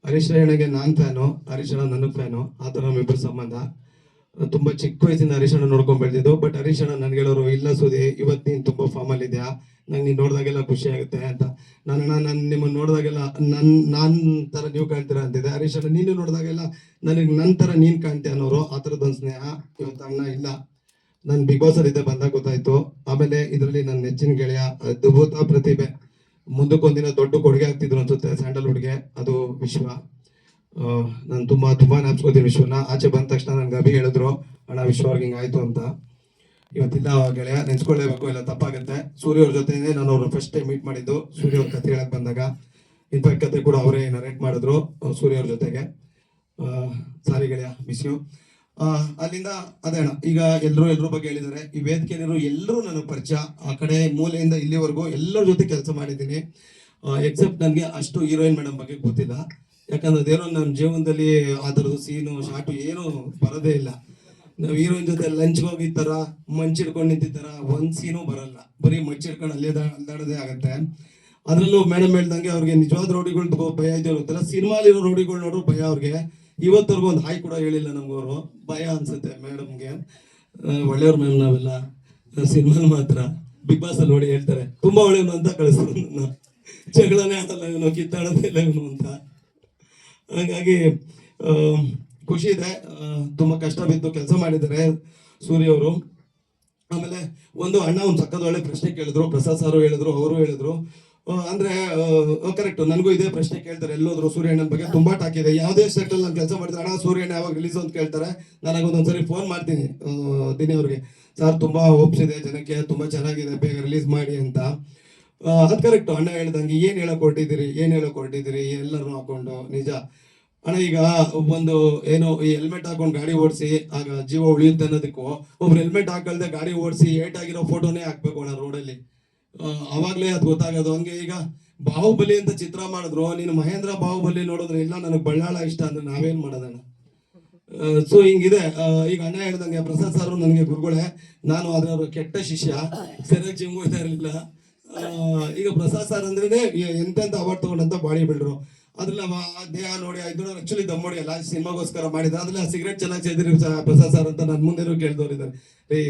ಹರೀಶ್ ರೈ ಅಣ್ಣಗೆ ನಾನು ಫ್ಯಾನು, ಹರೀಶ್ ಅಣ್ಣ ನನಗೆ ಫ್ಯಾನು. ಆ ಥರ ನಮ್ಮಿಬ್ಬರ ಸಂಬಂಧ. ತುಂಬಾ ಚಿಕ್ಕ ವಯಸ್ಸಿಂದ ಹರೀಶ್ ಅಣ್ಣ ನೋಡ್ಕೊಂಡ್ ಬೆಳೆದಿದ್ದು. ಬಟ್ ಹರೀಶ್ ಅಣ್ಣ ನನ್ಗೆ ಹೇಳೋರು, ಇಲ್ಲ ಸುದಿ ಇವತ್ತು ನೀನು ತುಂಬಾ ಫಾರ್ಮಲ್ಲಿ ಇದೆಯಾ, ನಂಗೆ ನೀನು ನೋಡಿದಾಗೆಲ್ಲ ಖುಷಿ ಆಗುತ್ತೆ ಅಂತ. ನಾನು ನಿಮ್ಮನ್ನು ನೋಡಿದಾಗೆಲ್ಲ ನಾನ್ ತರ ನೀವು ಕಾಣ್ತೀರಾ ಅಂತಿದ್ದೆ. ಹರೀಶ್ ಅಣ್ಣ ನೀನು ನೋಡಿದಾಗೆಲ್ಲ ನನಗೆ ನನ್ನ ತರ ನೀನ್ ಕಾಣ್ತೀಯ ಅನ್ನೋರು. ಆ ಥರದೊಂದು ಸ್ನೇಹ ಇವತ್ತು ಅಣ್ಣ ಇಲ್ಲ. ನಾನು ಬಿಗ್ ಬಾಸ್ ಅಲ್ಲಿ ಬಂದಾಗ ಗೊತ್ತಾಯ್ತು. ಆಮೇಲೆ ಇದರಲ್ಲಿ ನನ್ನ ನೆಚ್ಚಿನ ಗೆಳೆಯ ಅದ್ಭುತ ಪ್ರತಿಭೆ, ಮುಂದಕ್ಕೊಂದಿನ ದೊಡ್ಡ ಕೊಡುಗೆ ಆಗ್ತಿದ್ರು ಅನ್ಸುತ್ತೆ ಸ್ಯಾಂಡಲ್ವುಡ್ಗೆ, ಅದು ವಿಶ್ವ. ನಾನು ತುಂಬಾ ನೆನಪಿಸ್ಕೋತೀನಿ ವಿಶ್ವನ. ಆಚೆ ಬಂದ ತಕ್ಷಣ ನನ್ಗೆ ಅಭಿ ಹೇಳಿದ್ರು, ಅಣ್ಣ ವಿಶ್ವ ಅವ್ರಿಗೆ ಹಿಂಗಾಯ್ತು ಅಂತ. ಇವತ್ತಿಲ್ಲ ಗೆಳೆಯ, ನೆನ್ಸ್ಕೊಳ್ಳೇಬೇಕು, ಇಲ್ಲ ತಪ್ಪಾಗುತ್ತೆ. ಸೂರ್ಯ ಅವ್ರ ಜೊತೆ ನಾನು ಅವ್ರನ್ನ ಫಸ್ಟ್ ಟೈಮ್ ಮೀಟ್ ಮಾಡಿದ್ದು, ಸೂರ್ಯ ಅವ್ರ ಕತೆ ಹೇಳಕ್ ಬಂದಾಗ. ಇನ್ಫ್ಯಾಕ್ಟ್ ಕತೆ ಕೂಡ ಅವರೇ ನರೇಟ್ ಮಾಡಿದ್ರು ಸೂರ್ಯ ಅವ್ರ ಜೊತೆಗೆ. ಸಾರಿ ಗೆಳೆಯ, ಮಿಸ್ ಯು. ಅಲ್ಲಿಂದ ಅದೇ ಅಣ್ಣ, ಈಗ ಎಲ್ರ ಬಗ್ಗೆ ಹೇಳಿದ್ದಾರೆ. ಈ ವೇದಿಕೆಯಲ್ಲಿರೋ ಎಲ್ಲರೂ ನನಗೆ ಪರಿಚಯ, ಆ ಕಡೆ ಮೂಲೆಯಿಂದ ಇಲ್ಲಿವರೆಗೂ ಎಲ್ಲರ ಜೊತೆ ಕೆಲಸ ಮಾಡಿದ್ದೀನಿ. ಎಕ್ಸೆಪ್ಟ್ ನನಗೆ ಅಷ್ಟು ಹೀರೋಯಿನ್ ಮೇಡಮ್ ಬಗ್ಗೆ ಗೊತ್ತಿಲ್ಲ. ಯಾಕಂದ್ರೆ ಅದೇನೋ ನನ್ನ ಜೀವನದಲ್ಲಿ ಆ ಥರದ್ದು ಸೀನು ಶಾರ್ಟು ಏನೂ ಬರೋದೇ ಇಲ್ಲ. ನಾವು ಹೀರೋಯಿನ್ ಜೊತೆ ಲಂಚ್ಗೆ ಹೋಗಿತ್ತಾರ, ಮಂಚಿಡ್ಕೊಂಡು ನಿಂತಿತ್ತಾರ, ಒಂದ್ ಸೀನು ಬರಲ್ಲ, ಬರೀ ಮಚ್ಚಿಡ್ಕೊಂಡು ಅಲ್ಲಾಡೋದೇ ಆಗತ್ತೆ. ಅದ್ರಲ್ಲೂ ಮೇಡಮ್ ಹೇಳ್ದಂಗೆ ಅವ್ರಿಗೆ ನಿಜವಾದ ರೌಡಿಗಳು ಭಯ ಇದೆಯೋ ಗೊತ್ತಿಲ್ಲ, ಸಿನಿಮಾಲಿರೋ ರೌಡಿಗಳು ನೋಡ್ರು ಭಯ ಅವ್ರಿಗೆ. ಇವತ್ತವರೆಗೂ ಒಂದು ಹಾಯ್ ಕೂಡ ಹೇಳಿಲ್ಲ ನಮ್ಗವರು, ಭಯ ಅನ್ಸುತ್ತೆ ಮೇಡಮ್ಗೆ. ಒಳ್ಳೆಯವ್ರ ಮ್ಯಾಮ್ ನಾವೆಲ್ಲ, ಸಿನಿಮಾಲ್ ಮಾತ್ರ. ಬಿಗ್ ಬಾಸ್ ಅಲ್ಲಿ ನೋಡಿ ಹೇಳ್ತಾರೆ ತುಂಬಾ ಒಳ್ಳೆಯವನು ಅಂತ ಕಳಿಸ್ತಾರೆ ನನ್ನ. ಜಗಳನೇ ಆಡಲ್ಲ ಇವನು, ಕಿತ್ತಾಡೋದೇ ಇಲ್ಲ ಇವನು ಅಂತ. ಹಾಗಾಗಿ ಖುಷಿ ಇದೆ. ತುಂಬಾ ಕಷ್ಟ ಬಿದ್ದು ಕೆಲಸ ಮಾಡಿದ್ದಾರೆ ಸೂರ್ಯ ಅವರು. ಆಮೇಲೆ ಒಂದು ಅಣ್ಣ ಒಂದು ಸಕ್ಕದ ಒಳ್ಳೆ ಪ್ರಶ್ನೆ ಕೇಳಿದ್ರು, ಪ್ರಸಾದ್ ಸಾರು ಹೇಳಿದ್ರು, ಅವರು ಹೇಳಿದ್ರು. ಅಂದ್ರೆ ಕರೆಕ್ಟ್, ನನಗೂ ಇದೇ ಪ್ರಶ್ನೆ ಕೇಳ್ತಾರೆ ಎಲ್ಲೋದ್ರು ಸೂರ್ಯ ಅಣ್ಣನ ಬಗ್ಗೆ. ತುಂಬಾ ಟಾಕ್ ಇದೆ, ಯಾವುದೇ ಸೆಕ್ಟರ್ ನಾನು ಕೆಲಸ ಮಾಡಿದ್ರೆ ಅಣ್ಣ ಸೂರ್ಯ ಅಣ್ಣ ಯಾವಾಗ ರಿಲೀಸ್ ಅಂತ ಕೇಳ್ತಾರೆ. ನಾನು ಒಂದೊಂದ್ಸರಿ ಫೋನ್ ಮಾಡ್ತೀನಿ ದಿನೇ ಅವ್ರಿಗೆ, ಸರ್ ತುಂಬಾ ಹೋಪ್ಸ್ ಇದೆ ಜನಕ್ಕೆ, ತುಂಬಾ ಚೆನ್ನಾಗಿದೆ, ಬೇಗ ರಿಲೀಸ್ ಮಾಡಿ ಅಂತ. ಅದು ಕರೆಕ್ಟ್, ಅಣ್ಣ ಹೇಳ್ದಂಗೆ ಏನ್ ಹೇಳಕ್ ಹೊರಟಿದ್ದೀರಿ ಎಲ್ಲರೂ ಹಾಕೊಂಡು. ನಿಜ ಅಣ್ಣ, ಈಗ ಒಂದು ಏನೋ ಈ ಹೆಲ್ಮೆಟ್ ಹಾಕೊಂಡು ಗಾಡಿ ಓಡಿಸಿ ಆಗ ಜೀವ ಉಳಿಯುತ್ತೆ ಅನ್ನೋದಕ್ಕೂ, ಒಬ್ರು ಹೆಲ್ಮೆಟ್ ಹಾಕಲ್ದೆ ಗಾಡಿ ಓಡಿಸಿ ಏಟಾಗಿರೋ ಫೋಟೋನೇ ಹಾಕ್ಬೇಕು ಅಣ್ಣ ರೋಡಲ್ಲಿ, ಅವಾಗ್ಲೇ ಅದು ಗೊತ್ತಾಗೋದು. ಹಂಗೆ ಈಗ ಬಾಹುಬಲಿ ಅಂತ ಚಿತ್ರ ಮಾಡಿದ್ರು, ನೀನು ಮಹೇಂದ್ರ ಬಾಹುಬಲಿ ನೋಡಿದ್ರೆ ಇಲ್ಲ ನನಗೆ ಬಳ್ಳಾಳ ಇಷ್ಟ ಅಂದ್ರೆ ನಾವೇನ್ ಮಾಡೋದಣ್ಣ. ಸೊ ಹಿಂಗಿದೆ. ಈಗ ಅಣ್ಣ ಹೇಳ್ದಂಗೆ ಪ್ರಸಾದ್ ಸರ್ ನನಗೆ ಗುರುಗಳೇ, ನಾನು ಅದರ ಕೆಟ್ಟ ಶಿಷ್ಯ, ಸರಿಯಾಗಿ ಜಿಮ್ ಹೋಗ್ತಾ ಇರಲಿಲ್ಲ. ಈಗ ಪ್ರಸಾದ್ ಸರ್ ಅಂದ್ರೆ ಎಂತೆಂತ ಅವಾರ್ಡ್ ತಗೊಂಡಂತ ಬಾಡಿ ಬಿಲ್ಡರು. ಅದ್ರಲ್ಲಿ ದೇಹ ನೋಡಿ ಇದು ಆಕ್ಚುಲಿ ದಮ್ಮೋಡಿ ಅಲ್ಲ, ಸಿನಿಮಾಗೋಸ್ಕರ ಮಾಡಿದ್ರೆ. ಅದ್ರಲ್ಲಿ ಆ ಸಿಗರೇಟ್ ಚೆನ್ನಾಗಿ ಸೇದಿರಿ ಪ್ರಸಾದ್ ಸರ್ ಅಂತ ನನ್ನ ಮುಂದೆನೂ ಕೇಳ್ದವ್ರಿದ್ದಾರೆ.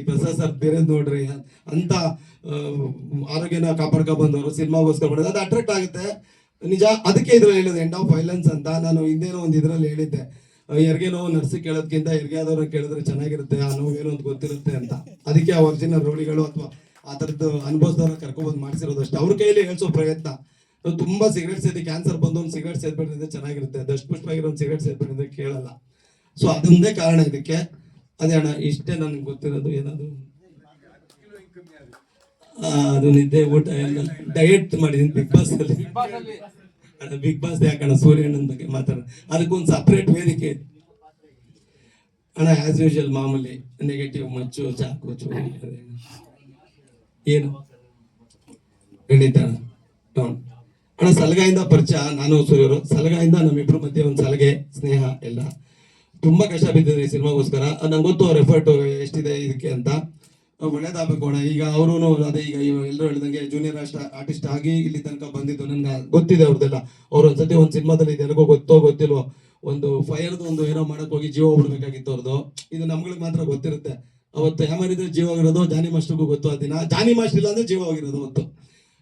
ಪ್ರಸಾದ್ ಸರ್ ಬೇರೆದ್ ನೋಡ್ರಿ ಅಂತ ಆರೋಗ್ಯನ ಕಾಪಾಡ್ಕೊ ಬಂದವರು ಸಿನಿಮಾಗೋಸ್ಕರ ಮಾಡಿದ್ರೆ ಅದು ಅಟ್ರಾಕ್ಟ್ ಆಗುತ್ತೆ. ನಿಜ, ಅದಕ್ಕೆ ಇದ್ರಲ್ಲಿ ಹೇಳೋದು ಎಂಡ್ ಆಫ್ ವೈಲೆನ್ಸ್ ಅಂತ. ನಾನು ಹಿಂದೇನೋ ಒಂದು ಇದ್ರಲ್ಲಿ ಹೇಳಿದ್ದೆ, ಹೆರಿಗೆ ನೋವು ನರ್ಸಿ ಕೇಳೋದ್ಕಿಂತ ಹೆರಿಗೆ ಆದವ್ರನ್ನ ಕೇಳಿದ್ರೆ ಚೆನ್ನಾಗಿರುತ್ತೆ, ಆ ನೋವು ಏನೋ ಒಂದು ಗೊತ್ತಿರುತ್ತೆ ಅಂತ. ಅದಕ್ಕೆ ಆ ಒರಿಜಿನಲ್ ರೋಡಿಗಳು ಅಥವಾ ಆ ಥರದ್ದು ಅನುಭವಿಸಿದವ್ರನ್ನ ಕರ್ಕೊಂಡ್ಬಂದು ಮಾಡಿಸಿರೋದು ಅಷ್ಟೇ. ಅವ್ರ ಕೈಯಲ್ಲಿ ಹೇಳ್ಸೋ ಪ್ರಯತ್ನ. ತುಂಬಾ ಸಿಗರೇಟ್ ಸೇದಿ ಕ್ಯಾನ್ಸರ್ ಬಂದು ಒಂದು ಸಿಗರೇಟ್ ಸೇದ್ಬಿಟ್ಟಿದ್ರೆ ಚೆನ್ನಾಗಿರುತ್ತೆ, ದಷ್ಟು ಪುಷ್ಟವಾಗಿರೋ ಒಂದು ಸಿಗರೇಟ್ ಸೇದ್ಬಿಟ್ಟಿದ್ರೆ ಕೇಳಲ್ಲ. ಸೊ ಅದೊಂದೇ ಕಾರಣ ಇದಕ್ಕೆ. ಅದೇ ಅಣ್ಣ, ಇಷ್ಟೇ ನನ್ಗೆ ಗೊತ್ತಿರೋದು. ಏನಾದ್ರು ಅದು ನಿದ್ದೆ ಊಟ ಎಲ್ಲ ಡಯಟ್ ಮಾಡಿದೀನಿ ಬಿಗ್ ಬಾಸ್ ಅಲ್ಲಿ. ಬಿಗ್ ಬಾಸ್ ಯಾಕಣ್ಣ ಸೂರ್ಯಣ್ಣನ ಬಗ್ಗೆ ಮಾತಾಡ, ಅದಕ್ಕೊಂದು ಸಪ್ರೇಟ್ ವೇದಿಕೆ ಅಣ್ಣ. ಆಸ್ ಯೂಶುವಲ್ ಮಾಮೂಲಿ ನೆಗೆಟಿವ್, ಮಚ್ಚು, ಚಾಕು, ಚೂರಿ, ಏನು ಗಣಿತ ಅಣ್ಣ. ಸಲಗಾಯಿಂದ ಪರಿಚಯ, ನಾನು ಸೂರ್ಯರು. ಸಲಗಾಯಿಂದ ನಮ್ಮಿಬ್ರು ಮಧ್ಯೆ ಒಂದು ಸಲಗೆ, ಸ್ನೇಹ ಎಲ್ಲ. ತುಂಬಾ ಕಷ್ಟ ಬಿದ್ದಿದ್ರಿ ಸಿನಿಮಾಗೋಸ್ಕರ. ನಂಗೆ ಗೊತ್ತು ಅವ್ರ ಎಫರ್ಟ್ ಎಷ್ಟಿದೆ ಇದಕ್ಕೆ ಅಂತ. ಒಳ್ಳೇದಾಗಬೇಕು ಅಣ್ಣ. ಈಗ ಅವರು ಅದೇ, ಈಗ ಎಲ್ಲರೂ ಹೇಳ್ದಂಗೆ ಜೂನಿಯರ್ ಆರ್ಟಿಸ್ಟ್ ಆಗಿ ಇಲ್ಲಿ ತನಕ ಬಂದಿದ್ದು ನನ್ಗೆ ಗೊತ್ತಿದೆ ಅವ್ರದ್ದೆಲ್ಲ. ಅವ್ರು ಒಂದ್ಸತಿ ಒಂದು ಸಿನಿಮಾದಲ್ಲಿ ಇದೆನಗೋ ಗೊತ್ತಿಲ್ವೋ, ಒಂದು ಫೈರ್ದು ಒಂದು ಏನೋ ಮಾಡಕ್ ಹೋಗಿ ಜೀವ ಬಿಡ್ಬೇಕಾಗಿತ್ತು ಅವ್ರದ್ದು. ಇದು ನಮ್ಗಳಿಗೆ ಮಾತ್ರ ಗೊತ್ತಿರುತ್ತೆ. ಅವತ್ತು ಯಾಮರಿದ್ರೆ ಜೀವ ಹೋಗಿರೋದು ಜಾನಿ ಮಾಸ್ಟರ್ಗೂ ಗೊತ್ತು. ಆ ದಿನ ಜಾನಿ ಮಾಸ್ಟರ್ ಇಲ್ಲ ಅಂದ್ರೆ ಜೀವ ಹೋಗಿರೋದು ಅವತ್ತು.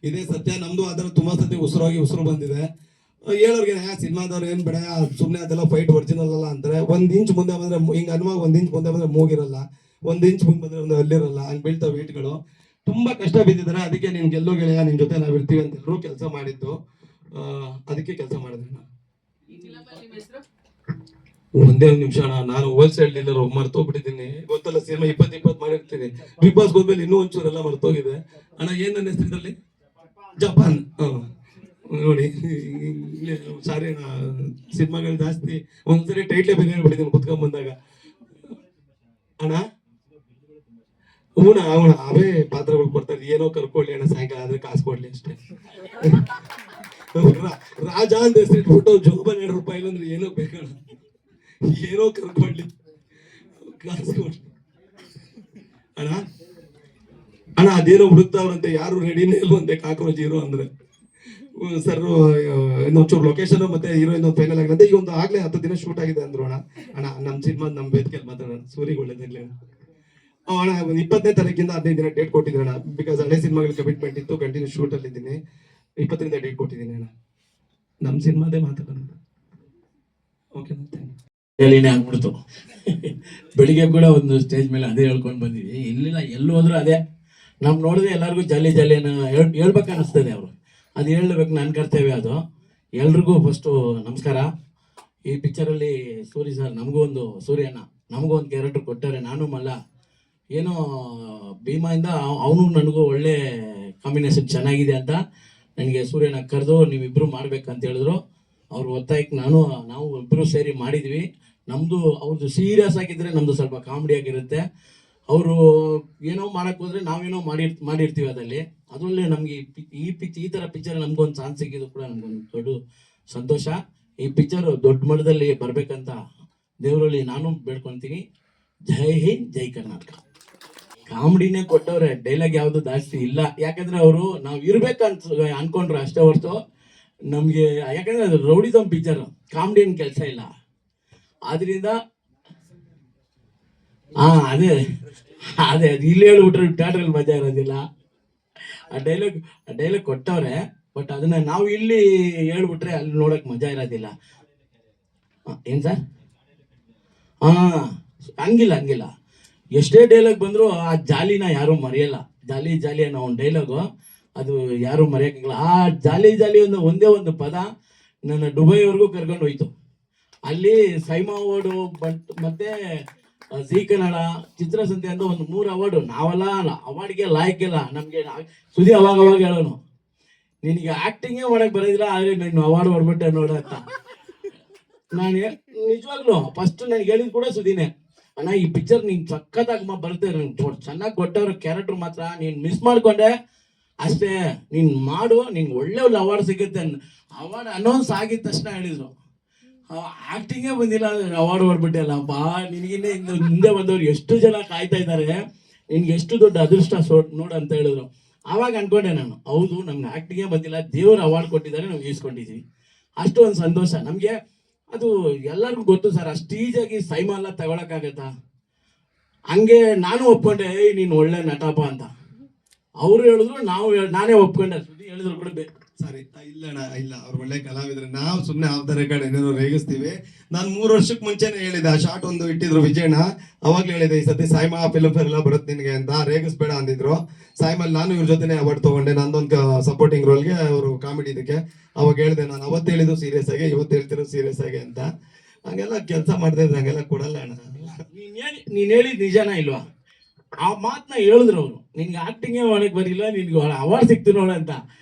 ಇದೇ ಸತ್ಯ. ನಮ್ದು ಅದರ ತುಂಬಾ ಸತಿ ಉಸಿರು ಬಂದಿದೆ. ಹೇಳೋರ್ಗೆ ಸಿನಿಮಾದವ್ರು ಏನ್ ಬೇಡ ಸುಮ್ನೆ, ಅದೆಲ್ಲ ಫೈಟ್ ಒರಿಜಿನಲ್ ಅಲ್ಲ ಅಂತಾರೆ. ಒಂದ್ ಇಂಚ್ ಮುಂದೆ ಬಂದ್ರೆ ಹಿಂಗ ಅನುವಾಗ, ಒಂದ್ ಇಂಚ್ ಮುಂದೆ ಬಂದ್ರೆ ಮೂಗಿರಲ್ಲ, ಒಂದ್ ಇಂಚ್ ಮುಂದೆ ಬಂದ್ರೆ ಒಂದು ಅಲ್ಲಿರಲ್ಲ, ಹಂಗ್ ಬೀಳ್ತಾವ ವೇಟ್ಗಳು. ತುಂಬಾ ಕಷ್ಟ ಬಿದ್ದಿದ್ದಾರೆ. ಅದಕ್ಕೆ ನಿನ್ ಗೆಲ್ಲೋ ಗೆಳೆಯ, ನಿನ್ ಜೊತೆ ನಾವ್ ಇರ್ತೀವಿ ಅಂತ ಎಲ್ಲರೂ ಕೆಲಸ ಮಾಡಿದ್ದು. ಅದಕ್ಕೆ ಕೆಲಸ ಮಾಡಿದ್ರೆ ಒಂದೇ ಒಂದು ನಿಮಿಷ ಅಣ್ಣ, ನಾನು ಹೋಲ್ಸೇಲ್ ಡೀಲರ್ ಮರ್ತೋಗ್ಬಿಟ್ಟಿದ್ದೀನಿ. ಗೊತ್ತಲ್ಲ, ಸಿನಿಮಾ 20 ಮಾಡಿರ್ತೀನಿ. ಬಿಗ್ ಬಾಸ್ ಹೋದ್ಮೇಲೆ ಇನ್ನೂ ಒಂಚೂರೆಲ್ಲ ಮರ್ತೋಗಿದೆ ಅಣ್ಣ. ಏನ್ ನನ್ನ ಹೆಸರು ಇದರಲ್ಲಿ? ಜಪಾನ್. ನೋಡಿ, ಸಾರಿ ಅಣ್ಣ, ಸಿನಿಮಾಗಳು ಜಾಸ್ತಿ. ಒಂದ್ಸರಿ ಟೈಟ್ಲೇ ಬೇರೆ ಹೇಳ್ಬಿಟ್ಟಿದ್ದೀನಿ ಕುತ್ಕೊಂಡ್ ಬಂದಾಗ ಅಣ್ಣ. ಅವನ ಅವೇ ಪಾತ್ರಗಳು ಕೊಡ್ತಾರೆ. ಏನೋ ಕರ್ಕೊಳ್ಳಿ ಅಣ್ಣ, ಸಾಯಂಕಾಲ ಆದ್ರೆ ಕಾಸು ಕೊಡ್ಲಿ ಅಷ್ಟೇ. ರಾಜ ಅಂತ ಹೆಸರಿಟ್ಬಿಟ್ಟು ಜೋಬನ್ 2 ರೂಪಾಯಿ ಅಂದ್ರೆ ಏನೋ ಬೇಕಣ್ಣ, ಏನೋ ಕರ್ಕೊಳ್ಳಿ, ಕಾಸು ಕೊಡ್ಲಿ ಅಣ್ಣ. ಅಣ್ಣ ಅದೇನೋ ಹುಡುಕ್ತಾವ್ರಂತೆ, ಯಾರು ರೆಡಿನೇ ಇಲ್ವಂತೆ ಕಾಕ್ರೋಚ್ ಹೀರೋ ಅಂದ್ರೆ. ಸರ್ ಇನ್ನೊಂಚೂರು ಲೊಕೇಶನ್ ಮತ್ತೆ ಹೀರೋಯಿನ್ ಫೈನಲ್ ಆಗಿರಂತೆ. ಈಗ ಒಂದು ಆಗ್ಲೇ 10 ದಿನ ಶೂಟ್ ಆಗಿದೆ ಅಂದ್ರು ಅಣ್ಣ. ಅಣ್ಣ ನಮ್ಮ ಸಿನಿಮಾ ನಮ್ಮ ವೇದಿಕೆಯಲ್ಲಿ ಮಾತಾಡೋಣ, ಸೂರಿಗೆ ಒಳ್ಳೇದಾಗ್ಲಿ ಅಣ್ಣ. ಅಣ್ಣ 20ನೇ ತಾರೀಕಿಂದ 15 ದಿನ ಡೇಟ್ ಕೊಟ್ಟಿದ್ದೀನಿ ಅಣ್ಣ. ಬಿಕಾಸ್ ಹಳೆ ಸಿನಿಮಾಗಳ ಕಮಿಟ್ಮೆಂಟ್ ಇತ್ತು, ಕಂಟಿನ್ಯೂ ಶೂಟ್ ಅಲ್ಲಿ ಇದ್ದೀನಿ. 20ರಿಂದ ಡೇಟ್ ಕೊಟ್ಟಿದ್ದೀನಿ ಅಣ್ಣ. ನಮ್ಮ ಸಿನಿಮಾದೇ ಮಾತಾಡೋಣ. Okay, thank you. ಜಾಲಿನೇ ಆಗ್ಬಿಡ್ತು. ಬೆಳಿಗ್ಗೆ ಕೂಡ ಒಂದು ಸ್ಟೇಜ್ ಮೇಲೆ ಅದೇ ಹೇಳ್ಕೊಂಡು ಬಂದಿದ್ವಿ. ಇಲ್ಲಿಲ್ಲ, ಎಲ್ಲಿ ಹೋದ್ರು ಅದೇ. ನಾವು ನೋಡಿದ್ರೆ ಎಲ್ಲರಿಗೂ ಜಾಲಿ ಜಾಲಿನ ಹೇಳ್ಬೇಕು ಅನ್ನಿಸ್ತದೆ. ಅವರು ಅದು ಹೇಳ್ಬೇಕು, ನನ್ನ ಕರ್ತವ್ಯ ಅದು. ಎಲ್ರಿಗೂ ಫಸ್ಟು ನಮಸ್ಕಾರ. ಈ ಪಿಕ್ಚರಲ್ಲಿ ಸೂರಿ ಸರ್ ಸೂರ್ಯಣ್ಣ ನಮಗೂ ಒಂದು ಕ್ಯಾರೆಕ್ಟರ್ ಕೊಟ್ಟಾರೆ. ನಾನು ಮಲ್ಲ ಏನೋ ಭೀಮಾಯಿಂದ ಅವನು ನನಗೂ ಒಳ್ಳೆ ಕಾಂಬಿನೇಷನ್ ಚೆನ್ನಾಗಿದೆ ಅಂತ ನನಗೆ ಸೂರ್ಯನ ಕರೆದು ನೀವಿಬ್ಬರು ಮಾಡ್ಬೇಕಂತ ಹೇಳಿದ್ರು. ಅವ್ರ ಒತ್ತಾಯಕ್ಕೆ ನಾವು ಇಬ್ಬರು ಸೇರಿ ಮಾಡಿದ್ವಿ. ನಮ್ಮದು ಅವ್ರದ್ದು ಸೀರಿಯಸ್ ಆಗಿದ್ದರೆ ನಮ್ಮದು ಸ್ವಲ್ಪ ಕಾಮಿಡಿ ಆಗಿರುತ್ತೆ. ಅವರು ಏನೋ ಮಾಡೋಕ್ಕೆ ಹೋದರೆ ನಾವೇನೋ ಮಾಡಿರ್ತೀವಿ ಅದರಲ್ಲಿ ನಮಗೆ ಈ ಥರ ಪಿಕ್ಚರ್ ನಮಗೊಂದು ಚಾನ್ಸ್ ಸಿಕ್ಕಿದ್ದು ಕೂಡ ನಮಗೊಂದು ದೊಡ್ಡ ಸಂತೋಷ. ಈ ಪಿಕ್ಚರ್ ದೊಡ್ಡ ಮಟ್ಟದಲ್ಲಿ ಬರಬೇಕಂತ ದೇವರಲ್ಲಿ ನಾನು ಬೇಡ್ಕೊತೀನಿ. ಜೈ ಹಿಂದ್, ಜೈ ಕರ್ನಾಟಕ. ಕಾಮಿಡಿನೇ ಕೊಟ್ಟವ್ರೆ, ಡೈಲಾಗ್ ಯಾವುದು ಜಾಸ್ತಿ ಇಲ್ಲ. ಯಾಕಂದ್ರೆ ಅವರು ನಾವು ಇರ್ಬೇಕಂತ ಅನ್ಕೊಂಡ್ರು ಅಷ್ಟೇ ಹೊರತು ನಮಗೆ, ಯಾಕಂದ್ರೆ ಅದು ರೌಡಿಸಮ್ ಪಿಕ್ಚರ್, ಕಾಮಿಡಿ ಏನು ಕೆಲಸ ಇಲ್ಲ. ಆದ್ರಿಂದ ಅದೇ ಅದು ಇಲ್ಲಿ ಹೇಳ್ಬಿಟ್ರೆ ಥಿಯೇಟ್ರಲ್ಲಿ ಮಜಾ ಇರೋದಿಲ್ಲ. ಆ ಡೈಲಾಗ್ ಕೊಟ್ಟವ್ರೆ, ಬಟ್ ಅದನ್ನ ನಾವು ಇಲ್ಲಿ ಹೇಳ್ಬಿಟ್ರೆ ಅಲ್ಲಿ ನೋಡಕ್ ಮಜಾ ಇರೋದಿಲ್ಲ. ಏನ್ ಸರ್? ಹಂಗಿಲ್ಲ. ಎಷ್ಟೇ ಡೈಲಾಗ್ ಬಂದ್ರು ಆ ಜಾಲಿನ ಯಾರು ಮರೆಯಲ್ಲ. ಜಾಲಿ ಅನ್ನೋ ಒಂದು ಡೈಲಾಗು ಅದು ಯಾರು ಮರೆಯೋಕ್ಕಾಗಲ್ಲ. ಆ ಜಾಲಿ ಒಂದೇ ಒಂದು ಪದ ನನ್ನ ದುಬೈವರೆಗೂ ಕರ್ಕೊಂಡು ಹೋಯ್ತು. ಅಲ್ಲಿ ಸೈಮಾ ಅವಾರ್ಡು ಮತ್ತೆ ಜೀ ಕನ್ನಡ ಚಿತ್ರಸಂತೆ ಅಂತ ಒಂದು 3 ಅವಾರ್ಡು. ನಾವೆಲ್ಲ ಅವಾರ್ಡ್ಗೆ ಲಾಯಕ್ಕಿಲ್ಲ. ನಮ್ಗೆ ಸುದಿ ಅವಾಗ ಹೇಳೋನು, ನಿನಗೆ ಆಕ್ಟಿಂಗೇ ಮಾಡಕ್ ಬರೋದಿಲ್ಲ, ಆದ್ರೆ ನೀನು ಅವಾರ್ಡ್ ಹೊಡ್ಬಿಟ್ಟೆ ನೋಡಂತ. ನಾನು ನಿಜವಾಗ್ಲು ಫಸ್ಟ್ ನನಗೆ ಹೇಳಿದ್ ಕೂಡ ಸುದಿನೇ, ಅಣ್ಣ ಈ ಪಿಕ್ಚರ್ ನೀನ್ ಸಖತ್ತಾಗಿ ಬರುತ್ತೆ, ಚೆನ್ನಾಗಿ ಕೊಟ್ಟವ್ರ ಕ್ಯಾರೆಕ್ಟರ್ ಮಾತ್ರ ನೀನ್ ಮಿಸ್ ಮಾಡ್ಕೊಂಡೆ ಅಷ್ಟೇ, ನೀನ್ ಮಾಡು, ನಿಂಗೆ ಒಳ್ಳೆ ಅವಾರ್ಡ್ ಸಿಗುತ್ತೆ. ಅವಾರ್ಡ್ ಅನೌನ್ಸ್ ಆಗಿದ ತಕ್ಷಣ ಹೇಳಿದ್ರು, ಆಕ್ಟಿಂಗೇ ಬಂದಿಲ್ಲ, ಅವಾರ್ಡ್ ಹೊಡ್ಬಿಟ್ಟೆ ಅಲ್ಲ ಬಾ, ನಿನಗಿನ್ನ ಹಿಂದೆ ಬಂದವ್ರು ಎಷ್ಟು ಜನ ಕಾಯ್ತಾ ಇದ್ದಾರೆ, ನಿನ್ಗೆ ಎಷ್ಟು ದೊಡ್ಡ ಅದೃಷ್ಟ ನೋಡು ಅಂತ ಹೇಳಿದ್ರು. ಆವಾಗ ಅನ್ಕೊಂಡೆ ನಾನು, ಹೌದು ನಮ್ಗೆ ಆಕ್ಟಿಂಗೇ ಬಂದಿಲ್ಲ, ದೇವ್ರ ಅವಾರ್ಡ್ ಕೊಟ್ಟಿದ್ದಾರೆ, ನಾವು ಈಸ್ಕೊಂಡಿದ್ವಿ. ಅಷ್ಟು ಒಂದು ಸಂತೋಷ ನಮಗೆ. ಅದು ಎಲ್ಲರಿಗೂ ಗೊತ್ತು ಸರ್, ಅಷ್ಟು ಈಜಿಯಾಗಿ ಸೈಮಾ ಎಲ್ಲ ತಗೊಳಕ್ಕಾಗತ್ತಾ? ಹಂಗೆ ನಾನು ಒಪ್ಕೊಂಡೆ, ನೀನು ಒಳ್ಳೆ ನಟಪ್ಪ ಅಂತ. ಅವ್ರು ಹೇಳಿದ್ರು, ನಾನೇ ಒಪ್ಕೊಂಡೆ. ಸುದ್ದಿ ಹೇಳಿದ್ರು ಕೂಡ ಸಾರಿ ಇಲ್ಲ, ಅವ್ರು ಒಳ್ಳೆ ಕಲಾವಿದ್ರೆ, ನಾವು ಸುಮ್ಮನೆ ಆಫ್ ರೆಕಾರ್ಡ್ ಏನೇನೋ ರೇಗಿಸ್ತೀವಿ. ನಾನು 3 ವರ್ಷಕ್ಕೆ ಮುಂಚೆನೆ ಹೇಳಿದೆ, ಆ ಶಾರ್ಟ್ ಒಂದು ಇಟ್ಟಿದ್ರು ವಿಜಯಣ್ಣ, ಅವಾಗ್ಲೇ ಹೇಳಿದೆ ಈ ಸತಿ ಸಾಯಿಮಾ ಫಿಲ್ಮ್ ಫೇರ್ ಎಲ್ಲ ಬರುತ್ತೆ ನಿನಗೆ ಅಂತ, ರೇಗಿಸ್ಬೇಡ ಅಂದಿದ್ರು. ಸಾಯಿಮಲ್ಲಿ ನಾನು ಇವ್ರ ಜೊತೆನೆ ಅವಾರ್ಡ್ ತಗೊಂಡೆ, ನಂದೊಂದು ಸಪೋರ್ಟಿಂಗ್ ರೋಲ್ಗೆ, ಅವರು ಕಾಮಿಡಿ ಇದಕ್ಕೆ. ಅವಾಗ ಹೇಳಿದೆ, ನಾನು ಅವತ್ತು ಹೇಳಿದ್ದು ಸೀರಿಯಸ್ ಆಗಿ, ಇವತ್ತು ಹೇಳ್ತಿರೋ ಸೀರಿಯಸ್ ಆಗಿ ಅಂತ. ಹಂಗೆಲ್ಲ ಕೆಲಸ ಮಾಡ್ತಾ ಇದ್ರೆ ಹಂಗೆಲ್ಲ ಕೊಡಲ್ಲ ಅಣ್ಣ. ನೀನ್ ಹೇಳಿದ್ ನಿಜಾನ ಇಲ್ವಾ? ಆ ಮಾತನ್ನ ಹೇಳಿದ್ರು ಅವರು, ನಿನ್ಗೆ ಆಕ್ಟಿಂಗೇ ಮಾಡಕ್ ಬರಿಲ್ಲ, ನಿನ್ಗೆ ಅವಾರ್ಡ್ ಸಿಕ್ತು ನೋಡ ಅಂತ.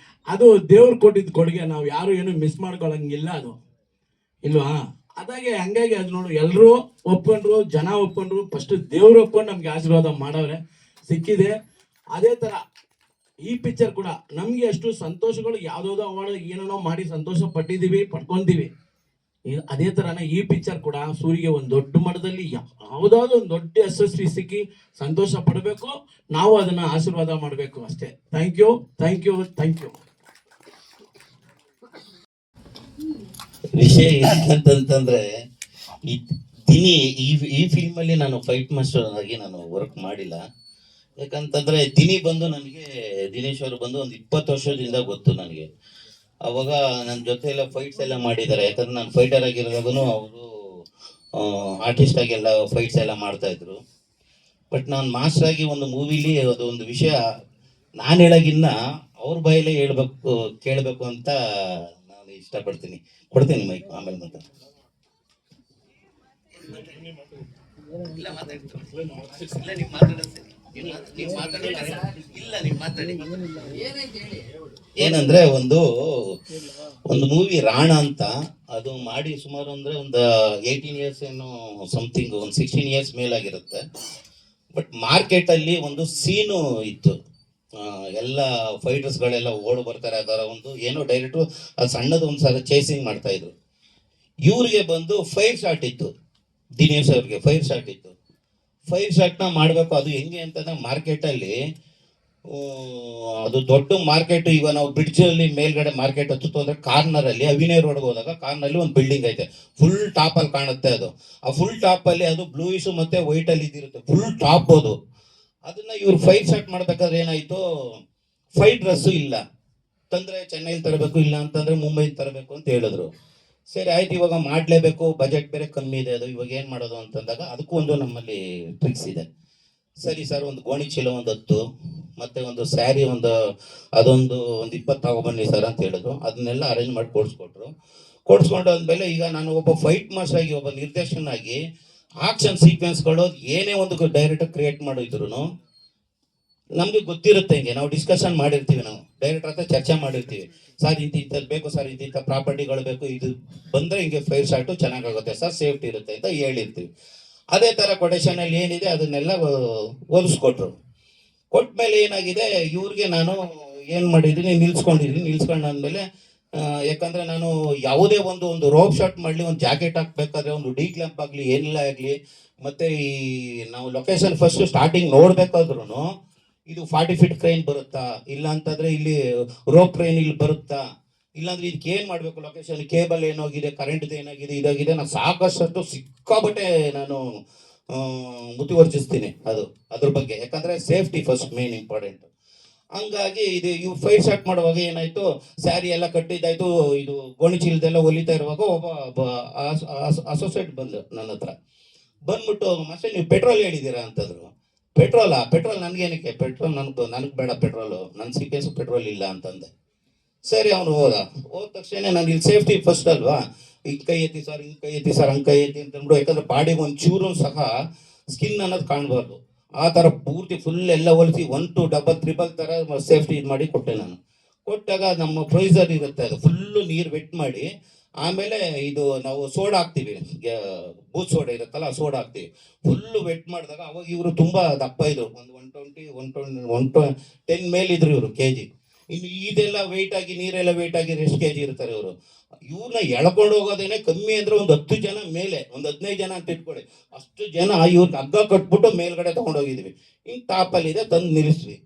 ಅದು ದೇವ್ರು ಕೊಟ್ಟಿದ್ದ ಕೊಡುಗೆ, ನಾವು ಯಾರು ಏನು ಮಿಸ್ ಮಾಡ್ಕೊಳಂಗಿಲ್ಲ, ಅದು ಇಲ್ವಾ? ಹಂಗಾಗಿ ಅದು ನೋಡು, ಎಲ್ಲರೂ ಒಪ್ಕೊಂಡ್ರು, ಜನ ಒಪ್ಕೊಂಡ್ರು, ಫಸ್ಟ್ ದೇವ್ರು ಒಪ್ಕೊಂಡು ನಮ್ಗೆ ಆಶೀರ್ವಾದ ಮಾಡವ್ರೆ, ಸಿಕ್ಕಿದೆ. ಅದೇ ತರ ಈ ಪಿಕ್ಚರ್ ಕೂಡ ನಮ್ಗೆ ಅಷ್ಟು ಸಂತೋಷಗಳು, ಯಾವ್ದಾವ್ದೋ ಅವಾರ್ಡ್ ಏನೇನೋ ಮಾಡಿ ಸಂತೋಷ ಪಡ್ಕೊಂತೀವಿ. ಅದೇ ತರನೇ ಈ ಪಿಕ್ಚರ್ ಕೂಡ ಸೂರಿಗೆ ಒಂದು ದೊಡ್ಡ ಮಟ್ಟದಲ್ಲಿ ಯಾವುದಾದ್ರು ಒಂದು ದೊಡ್ಡ ಯಶಸ್ವಿ ಸಿಕ್ಕಿ ಸಂತೋಷ ಪಡಬೇಕು, ನಾವು ಅದನ್ನ ಆಶೀರ್ವಾದ ಮಾಡಬೇಕು ಅಷ್ಟೇ. Thank you. ವಿಷಯ ಏನಂತಂದ್ರೆ, ಈ ಫಿಲ್ಮ್ ಅಲ್ಲಿ ನಾನು ಫೈಟ್ ಮಾಸ್ಟರ್ ಆಗಿ ನಾನು ವರ್ಕ್ ಮಾಡಿಲ್ಲ. ಯಾಕಂತಂದ್ರೆ ದಿನೇಶ್ ಅವರು ಬಂದು ಒಂದು 20 ವರ್ಷದಿಂದ ಗೊತ್ತು ನನಗೆ. ಅವಾಗ ನನ್ನ ಜೊತೆ ಎಲ್ಲ ಫೈಟ್ಸ್ ಎಲ್ಲ ಮಾಡಿದ್ದಾರೆ. ಯಾಕಂದ್ರೆ ನಾನು ಫೈಟರ್ ಆಗಿರೋದಾಗೂ ಅವರು ಆರ್ಟಿಸ್ಟ್ ಆಗಿ ಎಲ್ಲ ಫೈಟ್ಸ್ ಎಲ್ಲ ಮಾಡ್ತಾ ಇದ್ರು. ಬಟ್ ನಾನು ಮಾಸ್ಟರ್ ಆಗಿ ಒಂದು ಮೂವಿಲಿ ಅದು ಒಂದು ವಿಷಯ ನಾನು ಹೇಳೋಗಿನ್ನ ಅವ್ರ ಬಾಯಲ್ಲೇ ಕೇಳಬೇಕು ಅಂತ ನಾನು ಇಷ್ಟಪಡ್ತೀನಿ. ಕೊಡ್ತೀನಿ ಮೈಕ್, ಆಮೇಲೆ ಮಾತಾಡ್ತೀನಿ. ಏನಂದ್ರೆ ಒಂದು ಮೂವಿ ರಾಣ ಅಂತ, ಅದು ಮಾಡಿ ಸುಮಾರು ಅಂದ್ರೆ ಒಂದು 18 ಇಯರ್ಸ್ ಏನೋ ಸಮಥಿಂಗ್, ಒಂದು 16 ಇಯರ್ಸ್ ಮೇಲಾಗಿರುತ್ತೆ. ಬಟ್ ಮಾರ್ಕೆಟ್ ಅಲ್ಲಿ ಒಂದು ಸೀನು ಇತ್ತು, ಎಲ್ಲ ಫೈಟರ್ಸ್ಗಳೆಲ್ಲ ಓಡ್ ಬರ್ತಾರೆ, ಅದರ ಒಂದು ಏನೋ ಡೈರೆಕ್ಟ್ರು ಅದು ಸಣ್ಣದು ಒಂದು ಸಲ ಚೇಸಿಂಗ್ ಮಾಡ್ತಾ ಇದ್ರು. ಇವ್ರಿಗೆ ಬಂದು ಫೈರ್ ಶಾಟ್ ಇತ್ತು, ದಿನೇಶ್ ಅವ್ರಿಗೆ ಫೈರ್ ಶಾಟ್ ಇತ್ತು. ಫೈರ್ ಶಾಟ್ನ ಮಾಡಬೇಕು. ಅದು ಹೆಂಗೆ ಅಂತಂದ್ರೆ ಮಾರ್ಕೆಟಲ್ಲಿ ಅದು ದೊಡ್ಡ ಮಾರ್ಕೆಟ್. ಈಗ ನಾವು ಬ್ರಿಡ್ಜ್ ಅಲ್ಲಿ ಮೇಲ್ಗಡೆ ಮಾರ್ಕೆಟ್ ಹತ್ತು ಅಂದ್ರೆ ಕಾರ್ನರ್ ಅಲ್ಲಿ ಅವಿನಯ ರೋಡ್ ಹೋದಾಗ ಕಾರ್ನರ್ ಒಂದು ಬಿಲ್ಡಿಂಗ್ ಐತೆ, ಫುಲ್ ಟಾಪ್ ಅಲ್ಲಿ ಕಾಣುತ್ತೆ. ಅದು ಆ ಫುಲ್ ಟಾಪ್ ಅಲ್ಲಿ ಅದು ಬ್ಲೂಯಿಶ್ ಮತ್ತೆ ವೈಟ್ ಅಲ್ಲಿ ಇದಿರುತ್ತೆ, ಫುಲ್ ಟಾಪ್ ಅದು. ಅದನ್ನ ಇವ್ರು ಫೈರ್ ಶಾಟ್ ಮಾಡ್ಬೇಕಾದ್ರೆ ಏನಾಯ್ತು, ಫೈಟ್ ಡ್ರೆಸ್ ಇಲ್ಲ ತಂದ್ರೆ ಚೆನ್ನೈಲಿ ತರಬೇಕು, ಇಲ್ಲ ಅಂತಂದ್ರೆ ಮುಂಬೈಲಿ ತರಬೇಕು ಅಂತ ಹೇಳಿದ್ರು. ಸರಿ ಆಯ್ತು, ಇವಾಗ ಮಾಡಲೇಬೇಕು, ಬಜೆಟ್ ಬೇರೆ ಕಮ್ಮಿ ಇದೆ, ಅದು ಇವಾಗ ಏನು ಮಾಡೋದು ಅಂತಂದಾಗ ಅದಕ್ಕೂ ಒಂದು ನಮ್ಮಲ್ಲಿ ಟ್ರಿಕ್ಸ್ ಇದೆ. ಸರಿ ಸರ್, ಒಂದು ಗೋಣಿ ಚೀಲ ಒಂದು 10 ಮತ್ತೆ ಒಂದು ಸ್ಯಾರಿ ಅದೊಂದು 20 ತಗೊಬನ್ನಿ ಸರ್ ಅಂತ ಹೇಳಿದ್ರು. ಅದನ್ನೆಲ್ಲ ಅರೇಂಜ್ ಮಾಡಿ ಕೊಡಿಸ್ಕೊಂಡು ಅಂದಮೇಲೆ ಈಗ ನಾನು ಒಬ್ಬ ಫೈಟ್ ಮಾಸ್ಟರ್ ಆಗಿ, ಒಬ್ಬ ನಿರ್ದೇಶಕನಾಗಿ ಆಕ್ಷನ್ ಸೀಕ್ವೆನ್ಸ್ಗಳು ಏನೇ ಒಂದು ಡೈರೆಕ್ಟ್ ಕ್ರಿಯೇಟ್ ಮಾಡಿದ್ರು ನಮ್ಗೆ ಗೊತ್ತಿರುತ್ತೆ. ಹಿಂಗೆ ನಾವು ಡಿಸ್ಕಷನ್ ಮಾಡಿರ್ತೀವಿ, ನಾವು ಡೈರೆಕ್ಟರ್ ಹತ್ರ ಚರ್ಚೆ ಮಾಡಿರ್ತೀವಿ. ಸರ್ ಇಂಥದ್ದು ಬೇಕು ಸರ್, ಇಂಥ ಪ್ರಾಪರ್ಟಿಗಳು ಬೇಕು, ಇದು ಬಂದರೆ ಹಿಂಗೆ ಫೈರ್ ಶಾಟು ಚೆನ್ನಾಗಾಗುತ್ತೆ ಸರ್, ಸೇಫ್ಟಿ ಇರುತ್ತೆ ಅಂತ ಹೇಳಿರ್ತೀವಿ. ಅದೇ ಥರ ಕೊಟೇಶನಲ್ಲಿ ಏನಿದೆ ಅದನ್ನೆಲ್ಲ ಒಲಿಸ್ಕೊಟ್ರು. ಕೊಟ್ಮೇಲೆ ಏನಾಗಿದೆ, ಇವ್ರಿಗೆ ನಾನು ಏನು ಮಾಡಿದ್ದೀನಿ, ನಿಲ್ಸ್ಕೊಂಡು ಅಂದಮೇಲೆ ಯಾಕಂದರೆ ನಾನು ಯಾವುದೇ ಒಂದು ರೋಪ್ ಶಾಟ್ ಮಾಡಲಿ, ಒಂದು ಜಾಕೆಟ್ ಹಾಕ್ಬೇಕಾದ್ರೆ ಒಂದು ಡಿ ಕ್ಲಾಂಪ್ ಆಗಲಿ ಏನಿಲ್ಲ ಆಗಲಿ, ಮತ್ತು ಈ ನಾವು ಲೊಕೇಶನ್ ಫಸ್ಟ್ ಸ್ಟಾರ್ಟಿಂಗ್ ನೋಡ್ಬೇಕಾದ್ರೂ ಇದು 40 ಫೀಟ್ ಕ್ರೈನ್ ಬರುತ್ತಾ, ಇಲ್ಲ ಅಂತಂದರೆ ಇಲ್ಲಿ ರೋಪ್ ಕ್ರೈನ್ ಇಲ್ಲಿ ಬರುತ್ತಾ, ಇಲ್ಲಾಂದ್ರೆ ಇದಕ್ಕೆ ಏನು ಮಾಡಬೇಕು, ಲೊಕೇಶನ್ ಕೇಬಲ್ ಏನೋಗಿದೆ, ಕರೆಂಟ್ದು ಏನಾಗಿದೆ, ಇದಾಗಿದೆ, ನಾನು ಸಾಕಷ್ಟು ಸಿಕ್ಕಾಬಟ್ಟೆ ನಾನು ಮುತುವರ್ಜಿಸ್ತೀನಿ ಅದ್ರ ಬಗ್ಗೆ. ಯಾಕಂದರೆ ಸೇಫ್ಟಿ ಫಸ್ಟ್ ಮೇನ್ ಇಂಪಾರ್ಟೆಂಟ್. ಹಂಗಾಗಿ ಇವು ಫೈರ್ ಶಾಟ್ ಮಾಡುವಾಗ ಏನಾಯಿತು, ಸ್ಯಾರಿ ಎಲ್ಲ ಕಟ್ಟಿದ್ದಾಯಿತು, ಇದು ಗೋಣಿ ಚೀಲದೆಲ್ಲ ಹೊಲಿತಾ ಇರುವಾಗ ಒಬ್ಬ ಅಸೋಸಿಯೇಟ್ ಬಂದು ನನ್ನ ಹತ್ರ ಬಂದ್ಬಿಟ್ಟು, ಮತ್ತೆ ನೀವು ಪೆಟ್ರೋಲ್ ಹೇಳಿದ್ದೀರಾ ಅಂತಂದ್ರು. ಪೆಟ್ರೋಲ್ ನನಗೇನಕ್ಕೆ, ಪೆಟ್ರೋಲ್ ನನಗೆ ಬೇಡ, ಪೆಟ್ರೋಲು ನನ್ನ ಸಿಪೇಸು ಪೆಟ್ರೋಲ್ ಇಲ್ಲ ಅಂತಂದೆ. ಸರಿ, ಅವನು ಹೋದ ತಕ್ಷಣ ನಾನು ಇಲ್ಲಿ ಸೇಫ್ಟಿ ಫಸ್ಟ್ ಅಲ್ವಾ, ಹಿಂಗೆ ಕೈ ಎತ್ತಿ ಸರ್, ಹಿಂಗೆ ಕೈ ಎತ್ತಿ ಸರ್, ಹಂಗೆ ಕೈ ಎತ್ತಿ ಅಂತಂದ್ಬಿಡು. ಯಾಕಂದ್ರೆ ಬಾಡಿಗೆ ಒಂದು ಚೂರು ಸಹ ಸ್ಕಿನ್ ಅನ್ನೋದು ಕಾಣಬಾರ್ದು, ಆ ಥರ ಪೂರ್ತಿ ಫುಲ್ ಎಲ್ಲ ಹೊಲಿಸಿ 1 2 ಡಬಲ್ ಟ್ರಿಬಲ್ ಥರ ಸೇಫ್ಟಿ ಇದು ಮಾಡಿ ಕೊಟ್ಟೆ ನಾನು. ಕೊಟ್ಟಾಗ ನಮ್ಮ ಪ್ರೊಸೀಜರ್ ಇರುತ್ತೆ, ಅದು ಫುಲ್ಲು ನೀರು ವೆಟ್ ಮಾಡಿ, ಆಮೇಲೆ ಇದು ನಾವು ಸೋಡಾ ಹಾಕ್ತೀವಿ, ಬೂತ್ ಸೋಡಾ ಇರುತ್ತಲ್ಲ, ಆ ಸೋಡಾ ಹಾಕ್ತೀವಿ. ಫುಲ್ಲು ವೆಟ್ ಮಾಡಿದಾಗ ಅವಾಗ ಇವರು ತುಂಬ ದಪ್ಪ ಇದ್ರು, ಒಂದು 110 ಮೇಲಿದ್ರು ಇವರು kg. ಇನ್ನು ಇದೆಲ್ಲ ವೆಯ್ಟ್ ಆಗಿ, ನೀರೆಲ್ಲ ವೆಯ್ಟ್ ಆಗಿ ಎಷ್ಟು kg ಇರ್ತಾರೆ ಇವರು. ಇವ್ರನ್ನ ಎಳ್ಕೊಂಡು ಹೋಗೋದೇನೆ ಕಮ್ಮಿ ಅಂದರೆ ಒಂದು 10 ಜನ ಮೇಲೆ, ಒಂದು 15 ಜನ ಅಂತ ಇಟ್ಕೊಳ್ಳಿ, ಅಷ್ಟು ಜನ ಇವ್ರಿಗೆ ಹಗ್ಗ ಕಟ್ಬಿಟ್ಟು ಮೇಲ್ಗಡೆ ತೊಗೊಂಡೋಗಿದ್ವಿ. ಹಿಂಗೆ ಟಾಪಲ್ಲಿದೆ ತಂದು ನಿಲ್ಲಿಸ್ವಿ.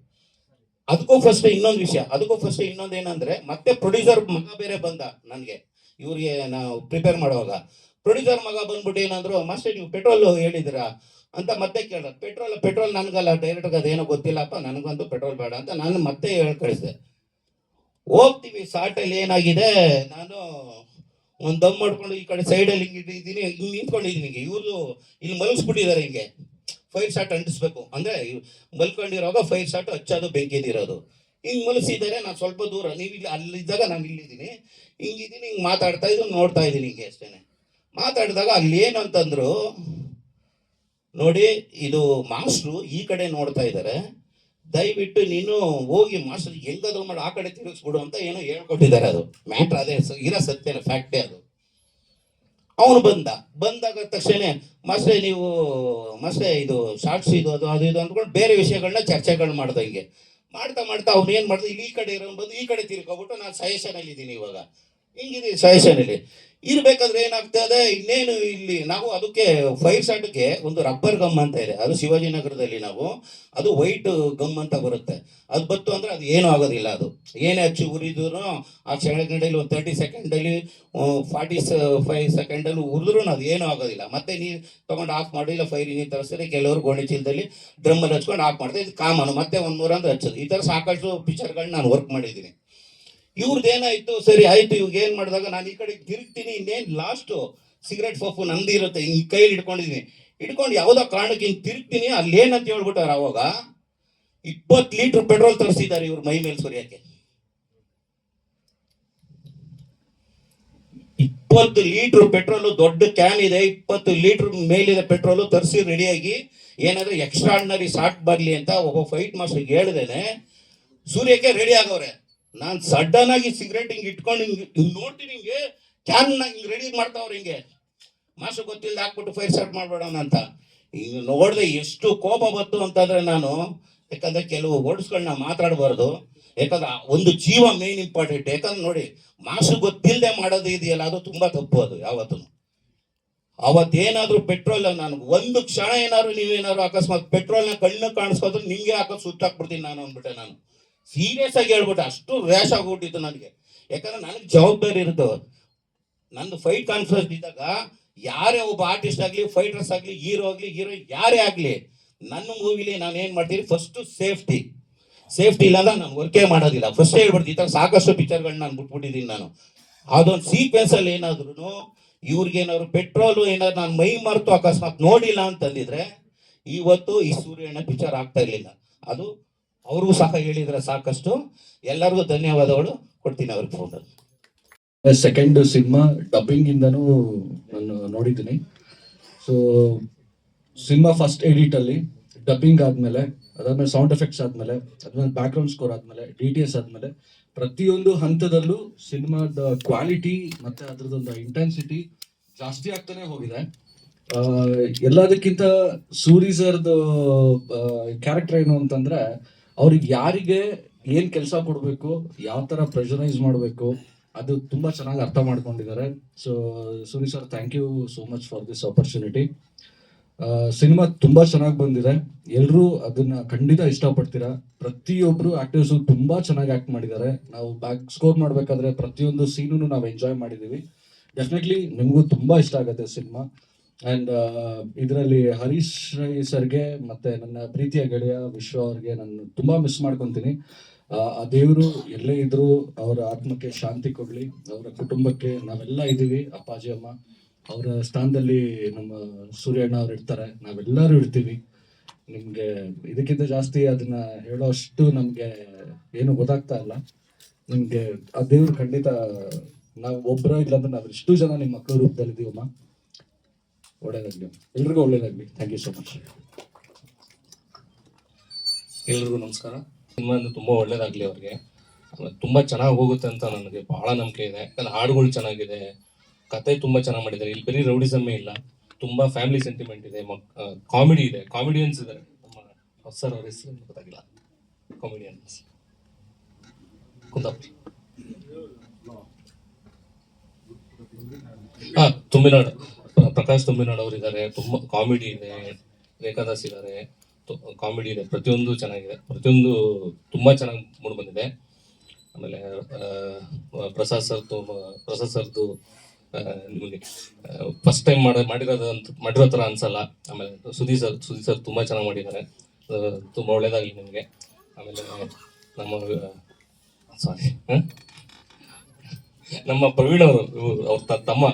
ಅದಕ್ಕೂ ಫಸ್ಟ್ ಇನ್ನೊಂದೇನಂದ್ರೆ, ಮತ್ತೆ ಪ್ರೊಡ್ಯೂಸರ್ ಮಗ ಬೇರೆ ಬಂದ ನನಗೆ, ಇವ್ರಿಗೆ ನಾವು ಪ್ರಿಪೇರ್ ಮಾಡುವಾಗ. ಪ್ರೊಡ್ಯೂಸರ್ ಮಗ ಬಂದ್ಬಿಟ್ಟು ಏನಂದ್ರು, ಮಾಸ್ಟರ್ ನೀವು ಪೆಟ್ರೋಲ್ ಹೇಳಿದಿರಾ ಅಂತ ಮತ್ತೆ ಕೇಳಿದ್ರು. ಪೆಟ್ರೋಲ್ ನನಗಲ್ಲ, ಡೈರೆಕ್ಟ್ಗೆ ಅದೇನೋ ಗೊತ್ತಿಲ್ಲಪ್ಪ, ನನಗಂತೂ ಪೆಟ್ರೋಲ್ ಬೇಡ ಅಂತ ನಾನು ಮತ್ತೆ ಹೇಳಿ ಕಳಿಸಿದೆ. ಹೋಗ್ತೀವಿ, ಸಾಟಲ್ಲಿ ಏನಾಗಿದೆ, ನಾನು ಒಂದು ದಮ್ ಮಾಡ್ಕೊಂಡು ಈ ಕಡೆ ಸೈಡಲ್ಲಿ ಹಿಂಗೆ ನಿಂತ್ಕೊಂಡಿದ್ದೀನಿ. ಇವ್ರದ್ದು ಇಲ್ಲಿ ಮಲಗಿಸ್ಬಿಟ್ಟಿದ್ದಾರೆ, ಹಿಂಗೆ ಫೈರ್ ಶಾಟ್ ಅಂಟಿಸ್ಬೇಕು ಅಂದರೆ ಮಲ್ಕೊಂಡಿರೋವಾಗ ಫೈರ್ ಶಾಟ್ ಹಚ್ಚೋದು ಬೆಂಕಿದಿರೋದು. ಹಿಂಗೆ ಮಲಗಿಸಿದ್ದಾರೆ, ನಾನು ಸ್ವಲ್ಪ ದೂರ, ನೀವು ಇಲ್ಲಿ ಅಲ್ಲಿದ್ದಾಗ ನಾನು ಇಲ್ಲಿದ್ದೀನಿ, ಹಿಂಗಿದ್ದೀನಿ, ಹಿಂಗೆ ಮಾತಾಡ್ತಾ ಇದ್ದು ನೋಡ್ತಾ ಇದ್ದೀನಿ ಹಿಂಗೆ ಅಷ್ಟೇ. ಮಾತಾಡಿದಾಗ ಅಲ್ಲಿ ಏನು ಅಂತಂದ್ರು, ನೋಡಿ ಇದು ಮಾಸ್ಟ್ರು ಈ ಕಡೆ ನೋಡ್ತಾ ಇದ್ದಾರೆ, ದಯವಿಟ್ಟು ನೀನು ಹೋಗಿ ಮಾಸ್ಟರ್ ಹೆಂಗಾದ್ರು ಮಾಡಿ ಆ ಕಡೆ ತಿರುಗಿಸ್ಬಿಡು ಅಂತ ಏನೋ ಹೇಳ್ಕೊಟ್ಟಿದ್ದಾರೆ. ಅದು ಮ್ಯಾಟ್ರ್, ಅದೇ ಇರೋ ಸತ್ಯನ ಫ್ಯಾಕ್ಟೇ ಅದು. ಅವನು ಬಂದಾಗ ತಕ್ಷಣ ಮಾಸ್ಟ್ರೇ ಇದು ಶಾರ್ಟ್ಸ್ ಇದು ಅದು ಅಂದ್ಕೊಂಡು ಬೇರೆ ವಿಷಯಗಳನ್ನ ಚರ್ಚೆಗಳು ಮಾಡ್ದ. ಹಿಂಗೆ ಮಾಡ್ತಾ ಅವ್ನು ಏನು ಮಾಡ್ದ, ಇಲ್ಲಿ ಈ ಕಡೆ ಇರೋನು ಬಂದು ಈ ಕಡೆ ತಿರ್ಕೊಬಿಟ್ಟು, ನಾನು ಸಜೆಷನಲ್ಲಿ ಇದ್ದೀನಿ, ಇವಾಗ ಹಿಂಗಿದ್ದೀನಿ ಸಜೆಷನಲ್ಲಿ ಇರ್ಬೇಕಾದ್ರೆ ಏನಾಗ್ತದೆ, ಇನ್ನೇನು ಇಲ್ಲಿ ನಾವು ಅದಕ್ಕೆ ಫೈರ್ ಶಾಟ್ಗೆ ಒಂದು ರಬ್ಬರ್ ಗಮ್ ಅಂತ ಇದೆ, ಅದು ಶಿವಾಜಿನಗರದಲ್ಲಿ ಅದು ವೈಟ್ ಗಮ್ ಅಂತ ಬರುತ್ತೆ. ಅದು ಬತ್ತು ಅಂದರೆ ಅದು ಏನೂ ಆಗೋದಿಲ್ಲ. ಅದು ಏನೇ ಹಚ್ಚಿ ಉರಿದ್ರು ಆ ಕೆಳಗಡೆಯಲ್ಲಿ ಒಂದು 30 ಸೆಕೆಂಡಲ್ಲಿ 45 ಸೆಕೆಂಡಲ್ಲಿ ಉರಿದ್ರೂ ಅದು ಏನೂ ಆಗೋದಿಲ್ಲ. ಮತ್ತೆ ನೀರು ತೊಗೊಂಡು ಆಫ್ ಮಾಡಿ, ಇಲ್ಲ ಫೈರ್ ನೀರು ತರಿಸಿದ್ರೆ ಕೆಲವರು ಗೋಣಿ ಚೀಲದಲ್ಲಿ ಡ್ರಮ್ಮಲ್ಲಿ ಹಚ್ಕೊಂಡು ಆಫ್ ಮಾಡ್ತಾರೆ, ಇದು ಕಾಮನು. ಮತ್ತೆ 100 ಹಚ್ಚೋದು. ಈ ಥರ ಸಾಕಷ್ಟು ಪಿಕ್ಚರ್ಗಳನ್ನ ನಾನು ವರ್ಕ್ ಮಾಡಿದ್ದೀನಿ. ಇವ್ರದ್ದೇನಾಯ್ತು, ಸರಿ ಆಯ್ತು, ಇವಾಗ ಏನು ಮಾಡಿದಾಗ ನಾನು ಈ ಕಡೆ ತಿರುಗ್ತೀನಿ, ಇನ್ನೇನು ಲಾಸ್ಟು ಸಿಗರೆಟ್ ಪಫು ನಂದು ಇರುತ್ತೆ, ಹಿಂಗೆ ಕೈಲಿ ಹಿಡ್ಕೊಂಡು ಯಾವುದೋ ಕಾರಣಕ್ಕೆ ಹಿಂಗೆ ತಿರುಗ್ತೀನಿ. ಅಲ್ಲಿ ಏನಂತ ಹೇಳ್ಬಿಟ್ಟಾರೆ, ಅವಾಗ 20 ಲೀಟ್ರ್ ಪೆಟ್ರೋಲ್ ತರಿಸಿದ್ದಾರೆ ಇವ್ರ ಮೈ ಮೇಲೆ ಸುರಿಯೋಕ್ಕೆ. 20 ಲೀಟ್ರ್ ಪೆಟ್ರೋಲು, ದೊಡ್ಡ ಕ್ಯಾನ್ ಇದೆ, 20 ಲೀಟ್ರ್ ಮೇಲಿದೆ ಪೆಟ್ರೋಲು ತರಿಸಿ ರೆಡಿಯಾಗಿ, ಏನಾದರೂ ಎಕ್ಸ್ಟ್ರಾರ್ಡಿನರಿ ಶಾಟ್ ಬರಲಿ ಅಂತ ಒಬ್ಬ ಫೈಟ್ ಮಾಸ್ಟರ್ಗೆ ಹೇಳ್ದೇನೆ ಸೂರ್ಯಕ್ಕೆ ರೆಡಿ ಆಗವ್ರೆ. ನಾನು ಸಡನ್ ಆಗಿ ಸಿಗರೇಟ್ ಹಿಂಗೆ ಇಟ್ಕೊಂಡು ಹಿಂಗೆ ನೋಡ್ತೀನಿ, ಹಿಂಗೆ ಕ್ಯಾನ್ನ ಹಿಂಗೆ ರೆಡಿ ಮಾಡ್ತಾವ್ರೆ, ಹಿಂಗೆ ಮಾಸ್ಟರ್ ಗೊತ್ತಿಲ್ಲದೆ ಹಾಕ್ಬಿಟ್ಟು ಫೈರ್ ಶಾಟ್ ಮಾಡ್ಬೇಡೋಣ ಅಂತ. ಹಿಂಗೆ ನೋಡಿದೆ ಎಷ್ಟು ಕೋಪ ಬಂತು ಅಂತಂದರೆ ನಾನು, ಯಾಕಂದರೆ ಕೆಲವು ವರ್ಡ್ಸ್ಗಳನ್ನ ಮಾತಾಡಬಾರ್ದು, ಯಾಕಂದ್ರೆ ಒಂದು ಜೀವ ಮೇನ್ ಇಂಪಾರ್ಟೆಂಟ್. ಯಾಕಂದ್ರೆ ನೋಡಿ, ಮಾಸ್ಟರ್ ಗೊತ್ತಿಲ್ಲದೆ ಮಾಡೋದು ಇದೆಯಲ್ಲ, ಅದು ತುಂಬ ತಪ್ಪು. ಅದು ಯಾವತ್ತೂ ಅವತ್ತೇನಾದರೂ ಪೆಟ್ರೋಲ್, ನಾನು ಒಂದು ಕ್ಷಣ ಏನಾದ್ರು ನೀವೇನಾದ್ರು ಅಕಸ್ಮಾತ್ ಪೆಟ್ರೋಲ್ನ ಕಣ್ಣು ಕಾಣಿಸ್ಕೋದ್ರೆ ನಿಮಗೆ ಹಾಕೋದು ಸುಟ್ಟಾಕ್ಬಿಡ್ತೀನಿ ನಾನು ಅಂದ್ಬಿಟ್ಟೆ. ನಾನು ಸೀರಿಯಸ್ ಆಗಿ ಹೇಳ್ಬಿಟ್ಟೆ, ಅಷ್ಟು ರ್ಯಾಶ್ ಆಗಿಬಿಟ್ಟಿತ್ತು ನನಗೆ. ಯಾಕಂದ್ರೆ ನನಗೆ ಜವಾಬ್ದಾರಿ ಇರುತ್ತೆ. ನಂದು ಫೈಟ್ ಕಾನ್ಫರೆನ್ಸ್ ಇದ್ದಾಗ ಯಾರೇ ಒಬ್ಬ ಆರ್ಟಿಸ್ಟ್ ಆಗಲಿ, ಫೈಟರ್ಸ್ ಆಗಲಿ, ಹೀರೋ ಯಾರೇ ಆಗಲಿ, ನನ್ನ ಮೂವಿಲಿ ನಾನು ಏನು ಮಾಡ್ತೀನಿ, ಫಸ್ಟು ಸೇಫ್ಟಿ ಇಲ್ಲ ಅಂದ್ರೆ ನಾನು ವರ್ಕೇ ಮಾಡೋದಿಲ್ಲ. ಫಸ್ಟ್ ಹೇಳ್ಬಿಡ್ತೀನಿ. ಈ ಥರ ಸಾಕಷ್ಟು ಪಿಕ್ಚರ್ಗಳನ್ನ ನಾನು ಬಿಟ್ಬಿಟ್ಟಿದ್ದೀನಿ ನಾನು. ಅದೊಂದು ಸೀಕ್ವೆನ್ಸಲ್ಲಿ ಏನಾದ್ರೂ ಇವ್ರಿಗೇನಾದ್ರು ಪೆಟ್ರೋಲು ಏನಾದ್ರು ನಾನು ಮೈ ಮರೆತು ಅಕಸ್ಮಾತ್ ನೋಡಿಲ್ಲ ಅಂತಂದಿದ್ರೆ ಇವತ್ತು ಈ ಸೂರ್ಯಣ್ಣ ಪಿಕ್ಚರ್ ಆಗ್ತಾ ಇರಲಿಲ್ಲ. ಅದು ಅವರು ಸಹ ಹೇಳಿದ್ರೆ ಸಾಕಷ್ಟು. ಎಲ್ಲರಿಗೂ ಧನ್ಯವಾದಗಳು ಕೊಡ್ತೀನಿ ಅವ್ರಿಗೆ ಫೋನ್. ಸೆಕೆಂಡ್ ಸಿನಿಮಾ ಡಬ್ಬಿಂಗ್ ಇಂದನೂ ನಾನು ನೋಡಿದ್ದೀನಿ. ಸೊ ಸಿನಿಮಾ ಫಸ್ಟ್ ಎಡಿಟ್ ಅಲ್ಲಿ ಡಬ್ಬಿಂಗ್ ಆದ್ಮೇಲೆ, ಅದಾದ್ಮೇಲೆ ಸೌಂಡ್ ಎಫೆಕ್ಟ್ಸ್ ಆದ್ಮೇಲೆ, ಅದಾದ್ಮೇಲೆ ಬ್ಯಾಕ್ ಗ್ರೌಂಡ್ ಸ್ಕೋರ್ ಆದ್ಮೇಲೆ, DTS ಆದ್ಮೇಲೆ, ಪ್ರತಿಯೊಂದು ಹಂತದಲ್ಲೂ ಸಿನಿಮಾದ ಕ್ವಾಲಿಟಿ ಮತ್ತೆ ಅದ್ರದ್ದೊಂದು ಇಂಟೆನ್ಸಿಟಿ ಜಾಸ್ತಿ ಆಗ್ತಾನೆ ಹೋಗಿದೆ. ಎಲ್ಲದಕ್ಕಿಂತ ಸೂರಿ ಸರ್ದು ಕ್ಯಾರೆಕ್ಟರ್ ಏನು ಅಂತಂದ್ರೆ, ಅವ್ರಿಗೆ ಯಾರಿಗೆ ಏನ್ ಕೆಲಸ ಕೊಡಬೇಕು, ಯಾವ ತರ ಪ್ರೆಷರೈಸ್ ಮಾಡಬೇಕು, ಅದು ತುಂಬಾ ಚೆನ್ನಾಗಿ ಅರ್ಥ ಮಾಡ್ಕೊಂಡಿದ್ದಾರೆ. So sorry sir, thank you so much for this opportunity. Cinema ತುಂಬಾ ಚೆನ್ನಾಗಿ ಬಂದಿದೆ, ಎಲ್ಲರೂ ಅದನ್ನ ಖಂಡಿತ ಇಷ್ಟಪಡ್ತೀರಾ. ಪ್ರತಿಯೊಬ್ರು ಆಕ್ಟರ್ಸು ತುಂಬಾ ಚೆನ್ನಾಗಿ ಆಕ್ಟ್ ಮಾಡಿದ್ದಾರೆ. ನಾವು ಬ್ಯಾಕ್ ಸ್ಕೋರ್ ಮಾಡ್ಬೇಕಾದ್ರೆ ಪ್ರತಿಯೊಂದು ಸೀನು ನಾವು ಎಂಜಾಯ್ ಮಾಡಿದೀವಿ. ಡೆಫಿನೆಟ್ಲಿ ನಿಮಗೂ ತುಂಬಾ ಇಷ್ಟ ಆಗುತ್ತೆ ಸಿನಿಮಾ. ಅಂಡ್ ಇದರಲ್ಲಿ ಹರೀಶ್ ರೈ ಸರ್ಗೆ ಮತ್ತೆ ನನ್ನ ಪ್ರೀತಿಯ ಗೆಳೆಯ ವಿಶ್ವ ಅವ್ರಿಗೆ ನಾನು ತುಂಬಾ ಮಿಸ್ ಮಾಡ್ಕೊತೀನಿ. ಆ ದೇವರು ಎಲ್ಲೇ ಇದ್ರು ಅವರ ಆತ್ಮಕ್ಕೆ ಶಾಂತಿ ಕೊಡ್ಲಿ. ಅವರ ಕುಟುಂಬಕ್ಕೆ ನಾವೆಲ್ಲ ಇದ್ದೀವಿ, ಅಪ್ಪಾಜಿ ಅಮ್ಮ ಅವರ ಸ್ಥಾನದಲ್ಲಿ ನಮ್ಮ ಸೂರ್ಯಣ್ಣ ಅವ್ರು ಇರ್ತಾರೆ, ನಾವೆಲ್ಲರೂ ಇರ್ತೀವಿ. ನಿಮ್ಗೆ ಇದಕ್ಕಿಂತ ಜಾಸ್ತಿ ಅದನ್ನ ಹೇಳೋಷ್ಟು ನಮ್ಗೆ ಏನು ಗೊತ್ತಾಗ್ತಾ ಇಲ್ಲ. ನಿಮ್ಗೆ ಆ ದೇವ್ರು ಖಂಡಿತ, ನಾವು ಒಬ್ಬರ ಇಲ್ಲಾಂದ್ರೆ ನಾವು ಇಷ್ಟು ಜನ ನಿಮ್ಮ ಮಕ್ಕಳ ರೂಪದಲ್ಲಿ ಇದೀವಮ್ಮ. ಒಳ್ಳೇದಾಗ್ಲಿ, ಎಲ್ರಿಗೂ ಒಳ್ಳೇದಾಗ್ಲಿ. Thank you so much. ಎಲ್ರಿಗೂ ನಮಸ್ಕಾರ. ಸಿನಿಮಾ ತುಂಬ ಒಳ್ಳೇದಾಗಲಿ ಅವ್ರಿಗೆ, ತುಂಬ ಚೆನ್ನಾಗಿ ಹೋಗುತ್ತೆ ಅಂತ ನನಗೆ ಭಾಳ ನಂಬಿಕೆ ಇದೆ. ಯಾಕಂದ್ರೆ ಹಾಡುಗಳು ಚೆನ್ನಾಗಿದೆ, ಕತೆ ತುಂಬ ಚೆನ್ನಾಗಿ ಮಾಡಿದ್ದಾರೆ. ಇಲ್ಲಿ ಬರೀ ರೌಡಿಸಮ್ಮೇ ಇಲ್ಲ, ತುಂಬ ಫ್ಯಾಮಿಲಿ ಸೆಂಟಿಮೆಂಟ್ ಇದೆ, ಕಾಮಿಡಿ ಇದೆ, ಕಾಮಿಡಿಯನ್ಸ್ ಇದ್ದಾರೆ. ನಮ್ಮ ಹೊಸರ್ ಅವ್ರ ಹೆಸರು ಗೊತ್ತಾಗಿಲ್ಲ, ಕಾಮಿಡಿಯನ್ಸ್ ಕುಂದಾಪುರಿ. ತುಂಬಿನಾಡು ಪ್ರಕಾಶ್ ತುಂಬಿನಾಡು ಅವರು ಇದ್ದಾರೆ. ತುಂಬ ಕಾಮಿಡಿ ಇದೆ, ರೇಖಾದಾಸ್ ಇದ್ದಾರೆ, ಕಾಮಿಡಿ ಇದೆ, ಪ್ರತಿಯೊಂದು ಚೆನ್ನಾಗಿದೆ, ಪ್ರತಿಯೊಂದು ತುಂಬ ಚೆನ್ನಾಗಿ ಮೂಡಿ ಬಂದಿದೆ. ಆಮೇಲೆ ಪ್ರಸಾದ್ ಸರ್ದು ನಿಮಗೆ ಫಸ್ಟ್ ಟೈಮ್ ಮಾಡಿರೋ ಥರ ಅನ್ಸಲ್ಲ. ಆಮೇಲೆ ಸುದೀಪ್ ಸರ್ ತುಂಬ ಚೆನ್ನಾಗಿ ಮಾಡಿದ್ದಾರೆ, ತುಂಬ ಒಳ್ಳೇದಾಗಲಿ ನಿಮಗೆ. ಆಮೇಲೆ ನಮ್ಮ ಪ್ರವೀಣ್ ಅವರು, ಅವ್ರ ತಮ್ಮ